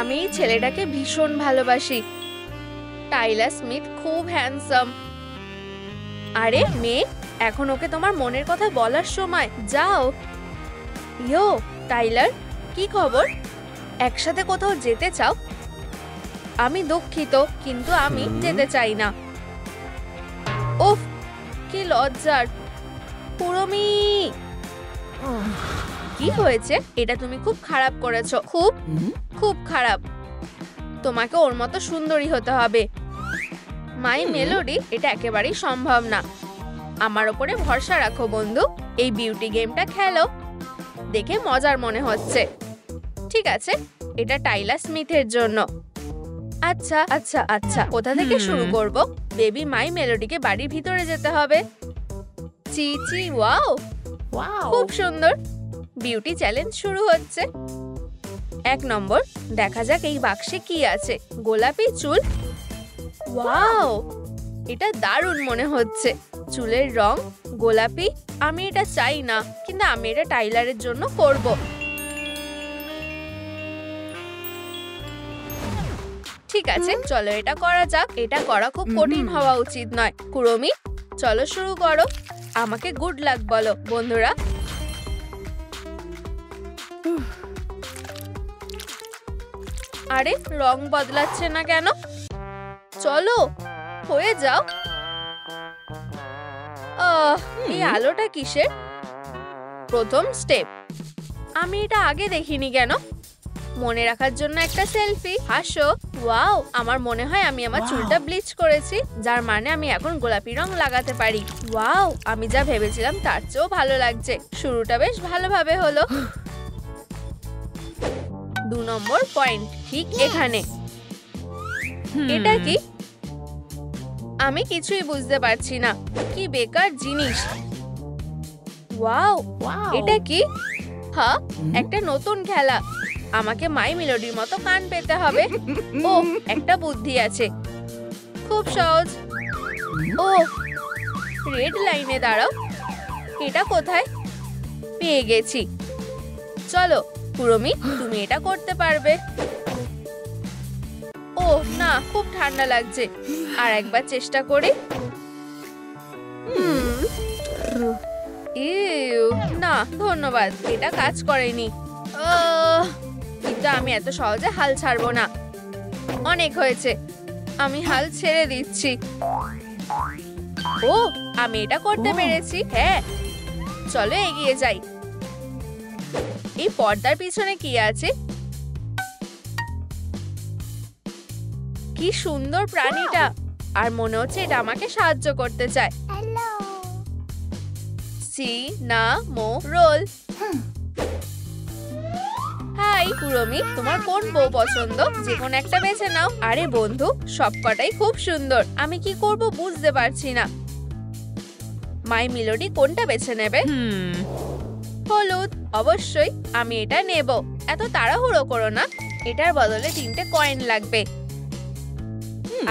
আমি ছেলেটাকে ভীষণ ভালোবাসি। টাইলার স্মিথ খুব হ্যান্ডসাম। আরে মেয়ে, এখন ওকে তোমার মনের কথা বলার সময়, যাও। ইয়ো টাইলার, কি খবর? একসাথে কোথাও যেতে চাও? আমি দুঃখিত, কিন্তু আমি যেতে চাই না। উফ, কি লজ্জার। পুরমি, কি হয়েছে? এটা তুমি খুব খারাপ করেছো, খুব খুব খারাপ। তোমাকে ওর মতো সুন্দরী হতে হবে। মাই মেলোডি, এটা একেবারেই সম্ভব না। আমার উপরে ভরসা রাখো বন্ধু। এই বিউটি গেমটা খেলো, দেখে মজার মনে হচ্ছে। ঠিক আছে, এটা টাইলার স্মিথের জন্য। আচ্ছা আচ্ছা আচ্ছা, কোথা থেকে শুরু করব? বেবি মাই মেলোডিকে বাড়ির ভিতরে যেতে হবে। চি চি, ওয়াও, খুব সুন্দর। বিউটি চ্যালেঞ্জ শুরু হচ্ছে। 1 নম্বর, দেখা যাক এই বাক্সে কি আছে। গোলাপি চুল, ওয়াও, এটা দারুণ মনে হচ্ছে। চুলের রং গোলাপি। আমি এটা চাই না, কিন্তু আমি এটা টাইলারের জন্য করব। ঠিক আছে, চলো এটা করা যাক। এটা করা খুব কঠিন হওয়া উচিত নয়। কুরমি, চলো শুরু করো। আমাকে গুড লাক বলো বন্ধুরা। আরে রং বদলাচ্ছে না কেন? চলো, হয়ে যাও। এই আলোটা কিসের? প্রথম স্টেপ। আমি এটা আগে দেখিনি কেন? মনে রাখার জন্য একটা সেলফি। হাসো। ওয়াও, আমার মনে হয় আমি আমার চুলটা ব্লিচ করেছি, যার মানে আমি এখন গোলাপি রং লাগাতে পারি। ওয়াও, আমি যা ভেবেছিলাম তার চেয়েও ভালো লাগছে। শুরুটা বেশ ভালোভাবে হলো। 2 নম্বর পয়েন্ট ঠিক এখানে। এটা কি? আমি কিছুই বুঝতে পারছি না। কি বেকার জিনিস। ওয়াও, এটা কি? হ্যাঁ, একটা নতুন খেলা। আমাকে মাই মেলোডির মতো কান পেতে হবে। ও, একটা বুদ্ধি আছে, খুব সহজ। ও, রেড লাইনে দাঁড়াও। এটা কোথায়? পেয়ে গেছি। চলো কুরমি, তুমি এটা করতে পারবে। ও না, খুব ঠান্ডা লাগছে। আর একবার চেষ্টা করি। না ধন্যবাদ, এটা কাজ করেনি। কিন্তু আমি এত সহজে হাল ছাড়বো না। অনেক হয়েছে, আমি হাল ছেড়ে দিচ্ছি। ও, আমি এটা করতে পেরেছি। হ্যাঁ, চলো এগিয়ে যাই। এই পর্দার পিছনে কি আছে? কি সুন্দর প্রাণীটা। আর মনে হচ্ছে এটা আমাকে সাহায্য করতে চায়। সিনামোরোল। হাই কুরমি, তোমার কোন বউ পছন্দ? যে কোনো একটা বেছে নাও। আরে বন্ধু, সবকটাই খুব সুন্দর। আমি কি করব বুঝতে পারছি না। মাই মেলোডি কোনটা বেছে নেবে? হলুদ, অবশ্যই আমি এটা নেব। এত তাড়াহুড়ো করো না, এটার বদলে 3টে কয়েন লাগবে।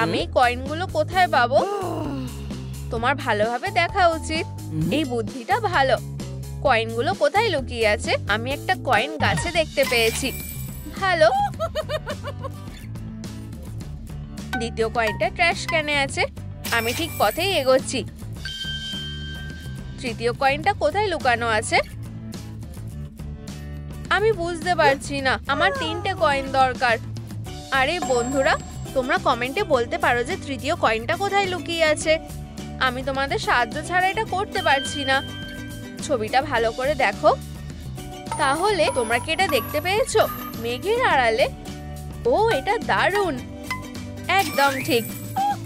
আমি কয়েনগুলো কোথায় পাবো? তোমার ভালোভাবে দেখা উচিত। এই বুদ্ধিটা ভালো। কয়েনগুলো কোথায় লুকিয়ে আছে? আমি একটা কয়েন গাছে দেখতে পেয়েছি। ভালো। দ্বিতীয় কয়েনটা ট্র্যাশ ক্যানে আছে। আমি ঠিক পথেই এগোচ্ছি। তৃতীয় কয়েনটা কোথায় লুকানো আছে? আমি বুঝতে পারছি না। আমার 3টে কয়েন দরকার। আরে বন্ধুরা, তোমরা কমেন্টে বলতে পারো যে তৃতীয় কয়েনটা কোথায় লুকিয়ে আছে। আমি তোমাদের সাহায্য ছাড়া এটা করতে পারছি না। ছবিটা ভালো করে দেখো। তাহলে তোমরা কি এটা দেখতে পেয়েছো? মেঘের আড়ালে। ও, এটা দারুণ। একদম ঠিক,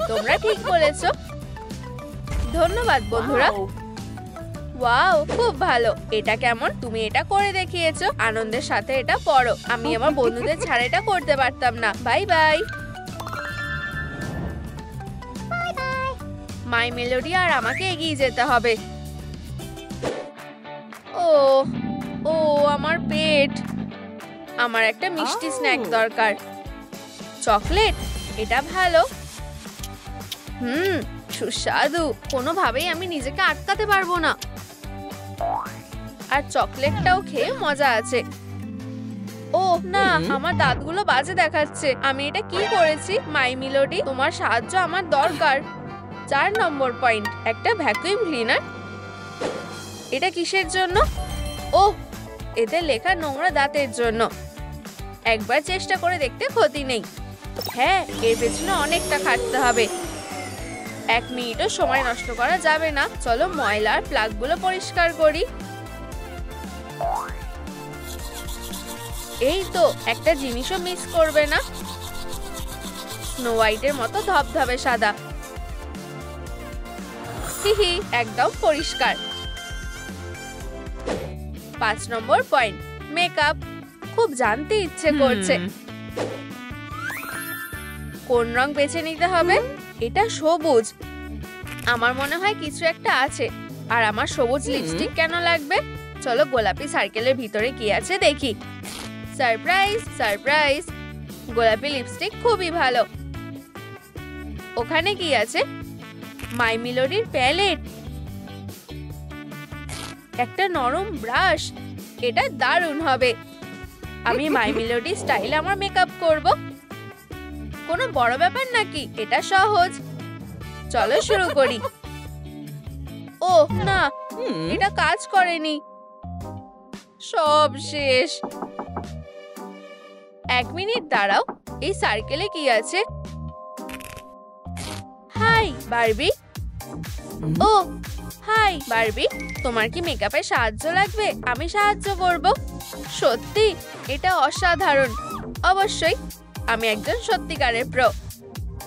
তোমরা ঠিক বলেছো। ধন্যবাদ বন্ধুরা। ওয়াও, খুব ভালো। এটা কেমন? তুমি এটা করে দেখিয়েছো। আনন্দের সাথে এটা পড়ো। আমি আমার বন্ধুদের ছাড়া এটা করতে পারতাম না। Bye bye. মাই মেলোডি আর আমাকে এগিয়ে যেতে হবে। ও ও, আমার পেট। আমার একটা মিষ্টি স্ন্যাক দরকার। চকলেট, এটা ভালো। সুস্বাদু। কোনোভাবেই আমি নিজেকে আটকাতে পারবো না। আর চকলেটটাও খেয়ে মজা আছে। ও না, আমার দাঁতগুলো বাজে দেখাচ্ছে। আমি এটা কি করেছি? মাই মেলোডি, তোমার সাহায্য আমার দরকার। 4 নম্বর পয়েন্ট, একটা ভ্যাকুয়াম ক্লিনার। এটা কিসের জন্য? ওহ, এতে লেখা নোংরা দাঁতের জন্য। একবার চেষ্টা করে দেখতে ক্ষতি নেই। হ্যাঁ, এর পেছনে অনেকটা খাটতে হবে। 1 মিনিটও সময় নষ্ট করা যাবে না। চলো ময়লার প্লাগগুলো পরিষ্কার করি। এই তো, একটা জিনিসও মিস করবে না। স্নো হোয়াইটের মতো ধবধবে সাদা। হিহি, একদম পরিষ্কার। 5 নম্বর পয়েন্ট, মেকআপ। খুব জানতে ইচ্ছে করছে। কোন রং বেছে নিতে হবে? এটা সবুজ। আমার মনে হয় কিছু একটা আছে। আর আমার সবুজ লিপস্টিক কেন লাগবে? চলো গোলাপি সার্কেলের ভিতরে কি আছে দেখি। সারপ্রাইজ সারপ্রাইজ, গোলাপি লিপস্টিক খুবই ভালো। ওখানে কি আছে? মাই মেলোডির প্যালেট, একটা নরম ব্রাশ। এটা দারুণ হবে। আমি মাই মেলোডি স্টাইলে আমার মেকআপ করব। কোনো বড় ব্যাপার নাকি, এটা সহজ। চলো শুরু করি। ওহ না, এটা কাজ করেনি। সব শেষ। 1 মিনিট দাঁড়াও, এই সার্কেলে কি আছে? Hi Barbie. Oh hi Barbie, তোমার কি মেকআপে সাহায্য লাগবে? আমি সাহায্য করব। সত্যি? এটা অসাধারণ। অবশ্যই, আমি একজন সত্যিকারের প্রো।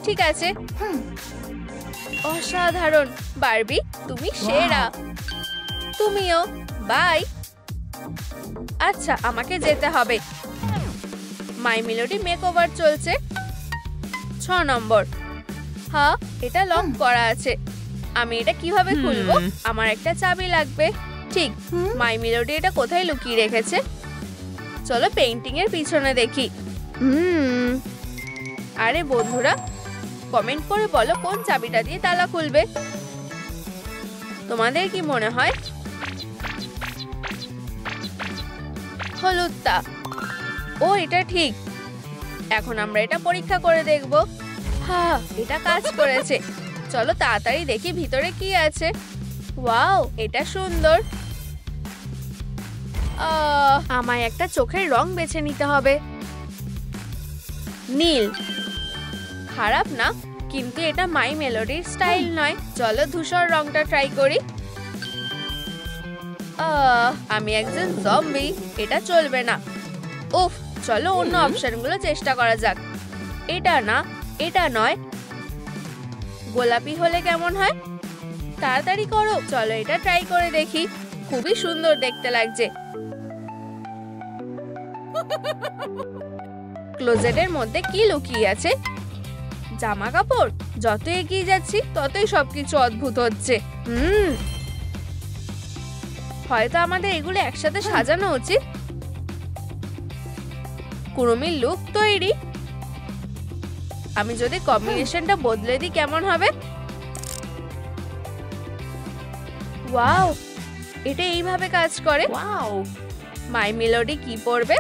ঠিক আছে। অসাধারণ বারবি, তুমি সেরা। তুমিও। বাই। আচ্ছা, আমাকে যেতে হবে। মাই মেলোডি মেকওভার চলছে। 6 নম্বর। হ্যাঁ, এটা লক করা আছে। আমি এটা কিভাবে খুলবো? আমার একটা চাবি লাগবে। ঠিক, মাই মেলোডি এটা কোথায় লুকিয়ে রেখেছে? চলো পেইন্টিং এর পিছনে দেখি। আরে বন্ধুরা, কমেন্ট করে বলো কোন চাবিটা দিয়ে তালা খুলবে। তোমাদের কি মনে হয়? হলুদটা। ও, এটা ঠিক। এখন আমরা এটা পরীক্ষা করে দেখব। হ্যাঁ, এটা কাজ করেছে। চলো তাড়াতাড়ি দেখি ভিতরে কি আছে। ওয়াও, এটা সুন্দর। আমায় একটা চোখের রং বেছে নিতে হবে। নীল। খারাপ না, কিন্তু এটা মাই মেলোডির স্টাইল নয়। চলো ধূসর রংটা ট্রাই করি। আমি একজন জম্বি, এটা চলবে না। উফ, চলো অন্য অপশনগুলো চেষ্টা করা যাক। এটা না, এটা নয়। গোলাপি হলে কেমন হয়? তাড়াতাড়ি করো, চলো এটা ট্রাই করে দেখি। খুবই সুন্দর দেখতে লাগছে। ক্লোজেটের মধ্যে কি লুকিয়ে আছে? জামা কাপড়। যত এগিয়ে যাচ্ছি ততই সবকিছু অদ্ভুত হচ্ছে। হয়তো আমাদের এগুলো একসাথে সাজানো উচিত। কুরুমির লুক তৈরি। আমি যদি কম্বিনেশনটা বদলে দিই কেমন হবে? ওয়াও, এটা এইভাবে কাজ করে। ওয়াও, মাই মেলোডি কি পরবে?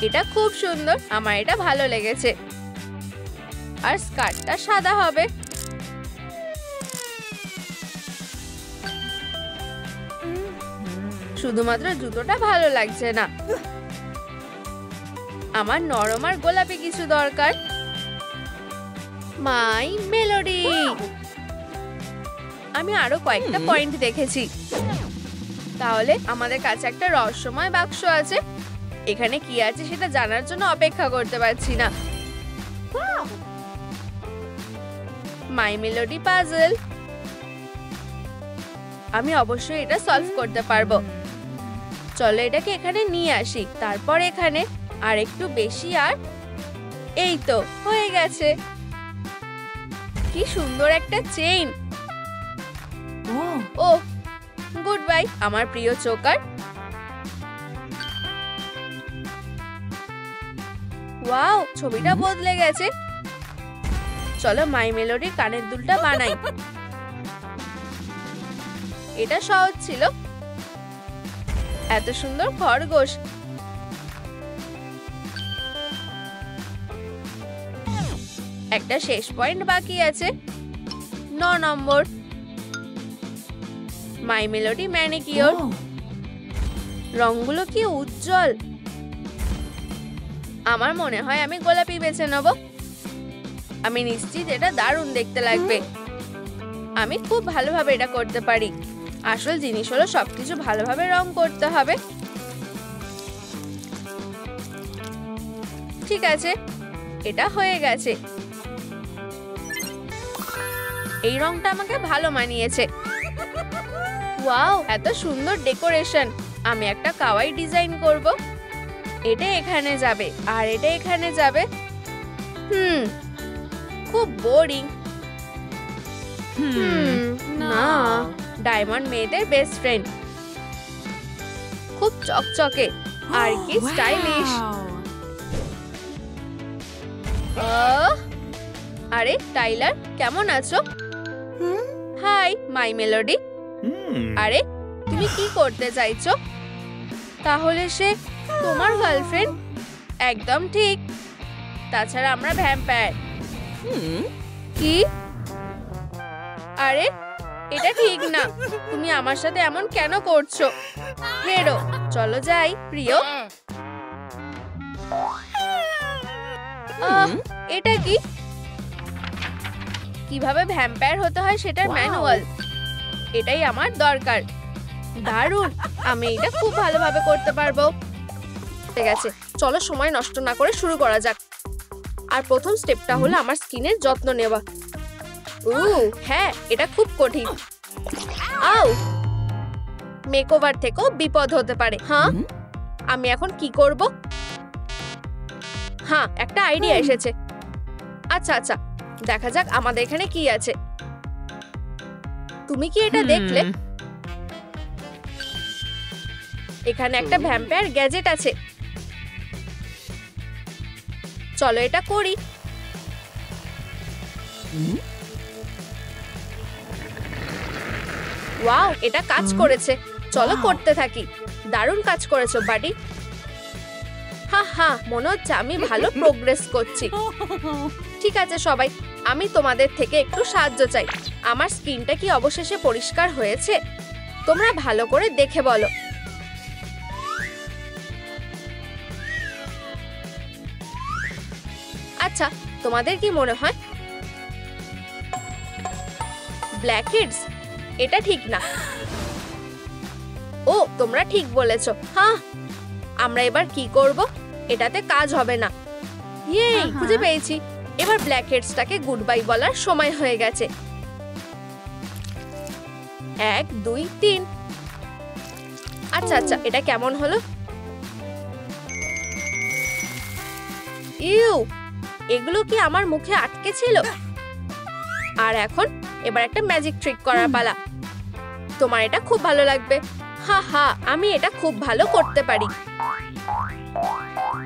এটা খুব সুন্দর, আমার এটা ভালো লেগেছে। আর স্কার্টটা সাদা হবে। শুধুমাত্র জুতোটা ভালো লাগছে না, আমার নরম আর গোলাপি কিছু দরকার। মাই মেলোডি। আমি আরো কয়েকটা পয়েন্ট দেখেছি। তাহলে আমাদের কাছে একটা রহস্যময় বাক্স আছে। এখানে কি আছে সেটা জানার জন্য অপেক্ষা করতে পারছি না। মাই মেলোডি পাজল। আমি অবশ্যই এটা সলভ করতে পারবো। চলো এটাকে এখানে নিয়ে আসি, তারপর এখানে আর একটু বেশি, আর এই তো হয়ে গেছে। কি সুন্দর একটা চেইন। ও গুড বাই আমার প্রিয় চোকার। ওয়াও, ছবিটা বদলে গেছে। চলো মাই মেলোডির কানের দুলটা বানাই। এটা সহজ ছিল। এত সুন্দর খরগোশ। একটা শেষ পয়েন্ট বাকি আছে, 9 নম্বর। মাই মেলোডি ম্যানিকিওর। রংগুলো কি উজ্জ্বল। আমার মনে হয় আমি গোলাপি বেছে নেব। আমি নিশ্চিত এটা দারুণ দেখতে লাগবে। আমি খুব ভালোভাবে এটা করতে পারি। আসল জিনিস হলো সবকিছু ভালোভাবে রং করতে হবে। ঠিক আছে, এটা হয়ে গেছে। এই রংটা আমাকে ভালো মানিয়েছে। ওয়াও, এত সুন্দর ডেকোরেশন। আমি একটা কাওয়াই ডিজাইন করব। এটা এখানে যাবে আর এটা এখানে যাবে। খুব বোরিং। না, ডায়মন্ড মেয়েদের বেস্ট ফ্রেন্ড। খুব চকচকে আর কি স্টাইলিশ। আরে টাইলার, কেমন আছো? Hi my melody. আরে তুমি কি করতে চাইছো? তাহলে সে তোমার গার্লফ্রেন্ড? একদম ঠিক। তাছাড়া আমরা ভ্যাম্পায়ার। কি? আরে এটা ঠিক না। তুমি আমার সাথে এমন কেন করছো? হেরো, চলো যাই প্রিয়। এটা কি? কিভাবে ভ্যাম্পায়ার হতে হয় সেটার ম্যানুয়াল। এটাই আমার দরকার। দারুণ, আমি এটা খুব ভালোভাবে করতে পারবো। ঠিক আছে, চলো সময় নষ্ট না করে শুরু করা যাক। আর প্রথম স্টেপটা হলো আমার স্কিনের যত্ন নেওয়া। হ্যাঁ, এটা খুব কঠিন। মেকওভার থেকেও বিপদ হতে পারে। হ্যাঁ, আমি এখন কি করব? হ্যাঁ, একটা আইডিয়া এসেছে। আচ্ছা আচ্ছা, দেখা যাক আমাদের এখানে কি আছে। তুমি কি এটা দেখলে? এখানে একটা ভ্যাম্পায়ার গ্যাজেট আছে। চলো এটা করি। ওয়াও, এটা কাজ করেছে। চলো করতে থাকি। দারুণ কাজ করেছো বাডি। হ্যাঁ, মনে হচ্ছে আমি ভালো প্রোগ্রেস করছি। ঠিক আছে সবাই, আমি তোমাদের থেকে একটু সাহায্য চাই। আমার স্কিনটা কি অবশেষে পরিষ্কার হয়েছে? তোমরা ভালো করে দেখে বলো। আচ্ছা, তোমাদের কি মনে হয়? ব্ল্যাকহেডস, এটা ঠিক না। ও, তোমরা ঠিক বলেছো। হ্যাঁ, আমরা এবার কি করব? এটাতে কাজ হবে না। ইয়ে, খুঁজে পেয়েছি। এবার ব্ল্যাকহেডসটাকে গুড বাই বলার সময় হয়ে গেছে। 1 2 3। আচ্ছা আচ্ছা, এটা কেমন হলো? ইউ, এগুলো কি আমার মুখে আটকে ছিল? আর এখন এবার একটা ম্যাজিক ট্রিক করার পালা। তোমার এটা খুব ভালো লাগবে। হ্যাঁ, আমি এটা খুব ভালো করতে পারি।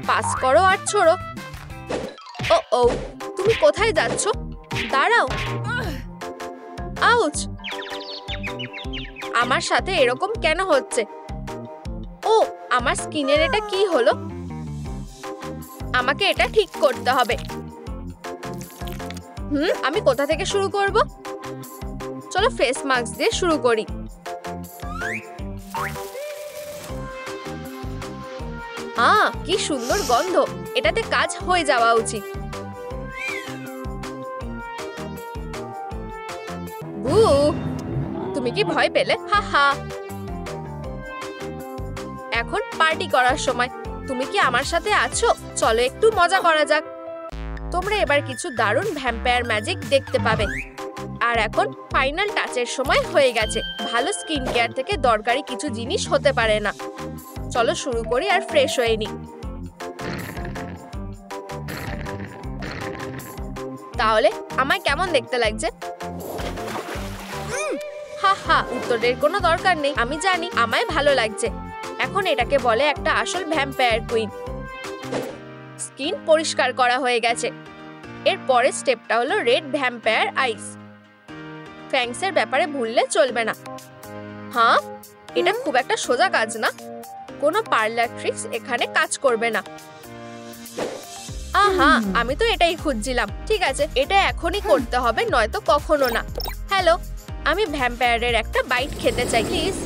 পাস করো আর ছোড়ো। ও, তুমি কোথায় যাচ্ছ? দাঁড়াও। আউচ! আমার সাথে এরকম কেন হচ্ছে? ও, আমার স্কিনের এটা কি হলো? আমাকে এটা ঠিক করতে হবে। আমি কোথা থেকে শুরু করব? চলো ফেস মাস্ক দিয়ে শুরু করি। কি সুন্দর গন্ধ। এটাতে কাজ হয়ে যাওয়া উচিত। তুমি কি ভয় পেলে? হা। এখন পার্টি করার সময়। তুমি কি আমার সাথে আছো? চলো একটু মজা করা যাক। তোমরা এবার কিছু দারুণ ভ্যাম্পায়ার ম্যাজিক দেখতে পাবে। আর এখন ফাইনাল টাচের সময় হয়ে গেছে। ভালো স্কিন কেয়ার থেকে দরকারি কিছু জিনিস হতে পারে না। চলো শুরু করি আর ফ্রেশ হয়ে নি। তাহলে আমায় কেমন দেখতে লাগছে? হা, উত্তরের কোনো দরকার নেই। আমি জানি আমায় ভালো লাগছে। এখন এটাকে বলে একটা আসল ভ্যাম্পায়ার কুইন। স্কিন পরিষ্কার করা হয়ে গেছে। এর পরের স্টেপটা হলো রেড ভ্যাম্পায়ার আইস। ফ্যাংসের ব্যাপারে ভুললে চলবে না। হ্যাঁ, এটা খুব একটা সোজা কাজ না। কোনো পার্লার ট্রিক্স এখানে কাজ করবে না। আহা, আমি তো এটাই খুঁজছিলাম। ঠিক আছে, এটা এখনই করতে হবে, নয়তো কখনো না। হ্যালো, আমি ভ্যাম্পায়ারের একটা বাইট খেতে চাই প্লিজ।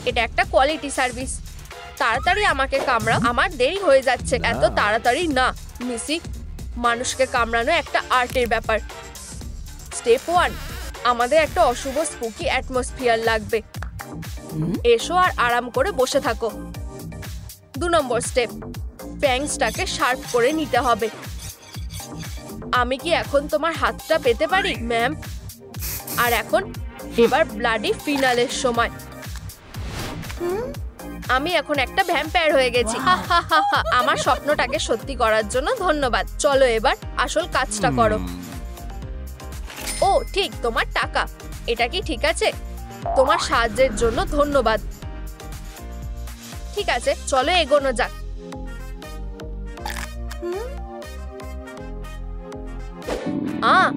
এটা একটা কোয়ালিটি সার্ভিস। তাড়াতাড়ি আমাকে কামড়া, আমার দেরি হয়ে যাচ্ছে। এত তাড়াতাড়ি না মিসি, মানুষকে কামড়ানো একটা আর্টের ব্যাপার। স্টেপ 1, আমাদের একটা অশুভ স্পুকি অ্যাটমসফিয়ার লাগবে। এসো আর আরাম করে বসে থাকো। 2 নম্বর স্টেপ, ফ্যাংসটাকে শার্প করে নিতে হবে। আমি কি এখন তোমার হাতটা পেতে পারি ম্যাম? আর এখন এবার ব্লাডি ফিনালের সময়। আমি এখন একটা ভ্যাম্পায়ার হয়ে গেছি। আমার স্বপ্নটাকে সত্যি করার জন্য ধন্যবাদ। চলো এবার আসল কাজটা করো। ও ঠিক, তোমার টাকা। এটা কি ঠিক আছে? তোমার সাহায্যের জন্য ধন্যবাদ। ঠিক আছে, চলো এগোনো যাক।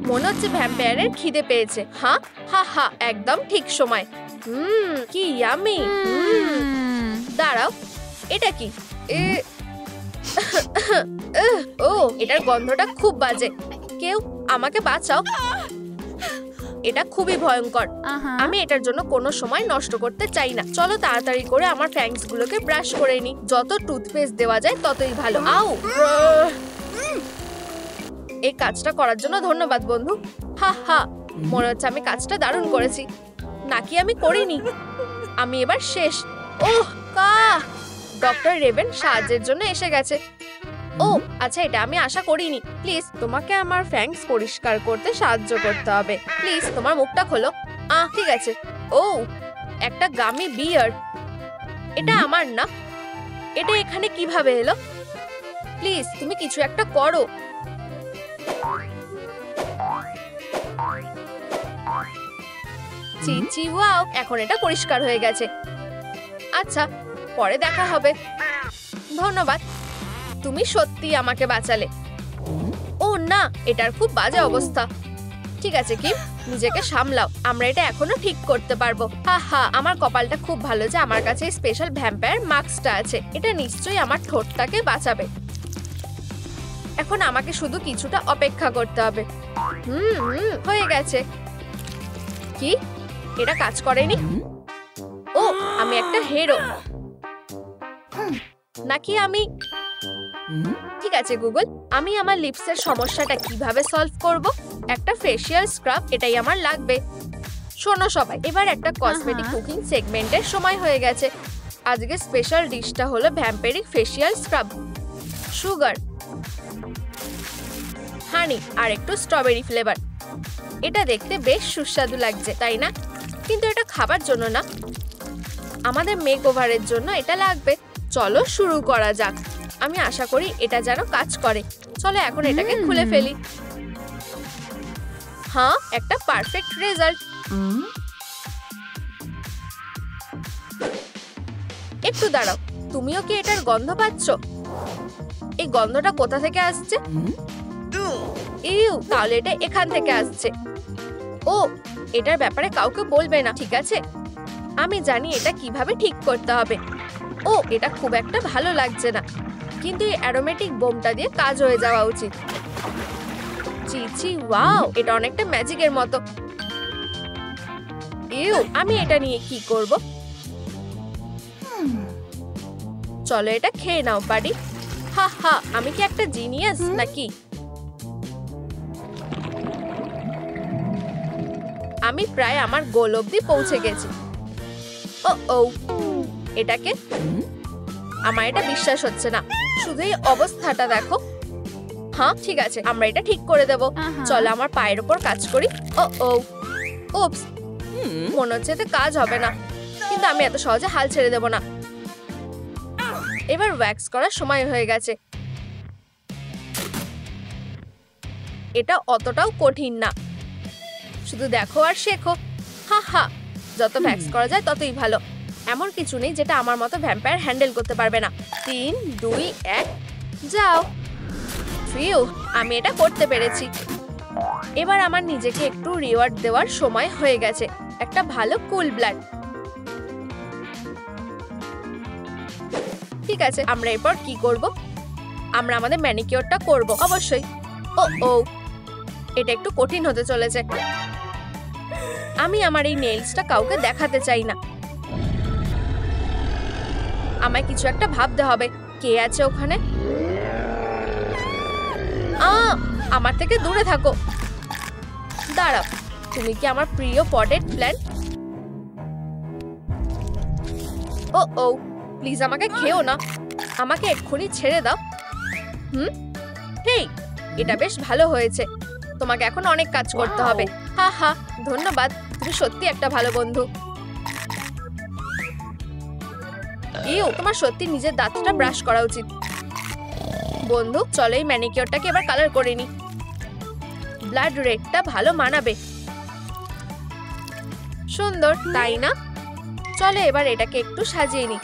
মনে হচ্ছে ভ্যাম্পায়ারের খিদে পেয়েছে। হ্যাঁ হা হা, একদম ঠিক সময়। কি ইয়ামি। দাঁড়াও, এটা কি? ও, এটার গন্ধটা খুব বাজে। কেউ আমাকে বাঁচাও, এটা খুবই ভয়ঙ্কর। আমি এটার জন্য কোনো সময় নষ্ট করতে চাই না। চলো তাড়াতাড়ি করে আমার ফ্যাংস গুলোকে ব্রাশ করে নি। যত টুথপেস্ট দেওয়া যায় ততই ভালো। আউ, এই কাজটা করার জন্য ধন্যবাদ বন্ধু। হা হা, মনে হচ্ছে আমি কাজটা দারুণ করেছি। নাকি আমি করিনি? আমি এবার শেষ। ওহ কা, ডক্টর রেভেন সাহায্যের জন্য এসে গেছে। ও আচ্ছা, এটা আমি আশা করিনি। প্লিজ, তোমাকে আমার ফ্যাংস পরিষ্কার করতে সাহায্য করতে হবে। প্লিজ, তোমার মুখটা খোলো। ঠিক আছে। ও, একটা গামি বিয়ার। এটা আমার না। এটা এখানে কিভাবে এলো? প্লিজ, তুমি কিছু একটা করো। চিচি, ওয়াও, এখন এটা পরিষ্কার হয়ে গেছে। আচ্ছা, পরে দেখা হবে। ধন্যবাদ, তুমি সত্যি আমাকে বাঁচালে। ও না, এটার খুব বাজে অবস্থা। ঠিক আছে কিম, নিজেকে সামলাও। আমরা এটা এখনো ঠিক করতে পারবো। হা হা, আমার কপালটা খুব ভালো যে আমার কাছে স্পেশাল ভ্যাম্পায়ার মাস্কটা আছে। এটা নিশ্চয়ই আমার ঠোঁটটাকে বাঁচাবে। এখন আমাকে শুধু কিছুটা অপেক্ষা করতে হবে। হয়ে গেছে। কি, এটা কাজ করেনি? ও, আমি একটা হিরো নাকি আমি? ঠিক আছে গুগল, আমি আমার লিপসের সমস্যাটা কিভাবে সলভ করব? একটা ফেশিয়াল স্ক্রাব, এটাই আমার লাগবে। শোনো সবাই, এবার একটা কসমেটিক কুকিং সেগমেন্টের সময় হয়ে গেছে। আজকে স্পেশাল ডিশটা হলো ভ্যাম্পেরিক ফেশিয়াল স্ক্রাব। সুগার, হানি আর একটু স্ট্রবেরি ফ্লেভার। এটা দেখতে বেশ সুস্বাদু লাগছে, তাই না? কিন্তু এটা খাবার জন্য না, আমাদের মেক ওভারের জন্য এটা লাগবে। চলো শুরু করা যাক। আমি আশা করি এটা যেন কাজ করে। চলো এখন এটাকে খুলে ফেলি। হ্যাঁ, একটা পারফেক্ট রেজাল্ট। একটু দাঁড়াও, তুমিও কি এটার গন্ধ পাচ্ছ? এই গন্ধটা কোথা থেকে আসছে? ইউ, তাহলে এটা এখান থেকে আসছে। ও, এটার ব্যাপারে কাউকে বলবে না, ঠিক আছে? আমি জানি এটা কিভাবে ঠিক করতে হবে। ও, এটা খুব একটা ভালো লাগছে না, কিন্তু এই অ্যারোমেটিক বোমটা দিয়ে কাজ হয়ে যাওয়া উচিত। চিচি, ওয়াও, এটা অনেকটা ম্যাজিকের মতো। ইউ, আমি এটা নিয়ে কি করব? চলো এটা খেয়ে নাও বাড়ি। হা হা, আমি কি একটা জিনিয়াস নাকি? আমি প্রায় আমার গোল অবধি পৌঁছে গেছি। ও, এটাকে, আমার এটা বিশ্বাস হচ্ছে না। শুধু এই অবস্থাটা দেখো। হ্যাঁ ঠিক আছে, আমরা এটা ঠিক করে দেব। চলো আমার পায়ের উপর কাজ করি। ওপস, মনে হচ্ছে এতে কাজ হবে না, কিন্তু আমি এত সহজে হাল ছেড়ে দেব না। এবার ওয়্যাক্স করার সময় হয়ে গেছে। এটা অতটাও কঠিন না, শুধু দেখো আর শেখো। হা হা, যত ভ্যাক্স করা যায় ততই ভালো। এমন কিছু নেই যেটা আমার মতো ভ্যাম্পায়ার হ্যান্ডেল করতে পারবে না। 3, 2, 1, যাও। ফিউ, আমি এটা করতে পেরেছি। এবার আমার নিজেকে একটু রিওয়ার্ড দেওয়ার সময় হয়ে গেছে। একটা ভালো কুল ব্লাড। ঠিক আছে, আমরা এরপর কি করব? আমরা আমাদের ম্যানিকিওরটা করব অবশ্যই। ও ও, এটা একটু কঠিন হতে চলেছে। আমি আমার এই নেইলসটা কাউকে দেখাতে চাই না। আমায় কিছু একটা ভাবতে হবে। কে আছে ওখানে? আমার থেকে দূরে থাকো। দাঁড়াও, তুমি কি আমার প্রিয় পটেড প্ল্যান্ট? ও ও, প্লিজ আমাকে খেও না, আমাকে এক্ষুনি ছেড়ে দাও। হেই, এটা বেশ ভালো হয়েছে। তোমাকে এখন অনেক কাজ করতে হবে। হা হা, ধন্যবাদ, তুমি সত্যি একটা ভালো বন্ধু। তোমার সত্যি নিজের দাঁতটা ব্রাশ করা উচিত। বন্ধু, চলো এই ম্যানিকিওরটাকে এবার কালার করে নি। ব্লাড রেডটা ভালো মানাবে। সুন্দর, তাই না? চলো এবার এটাকে একটু সাজিয়ে নি।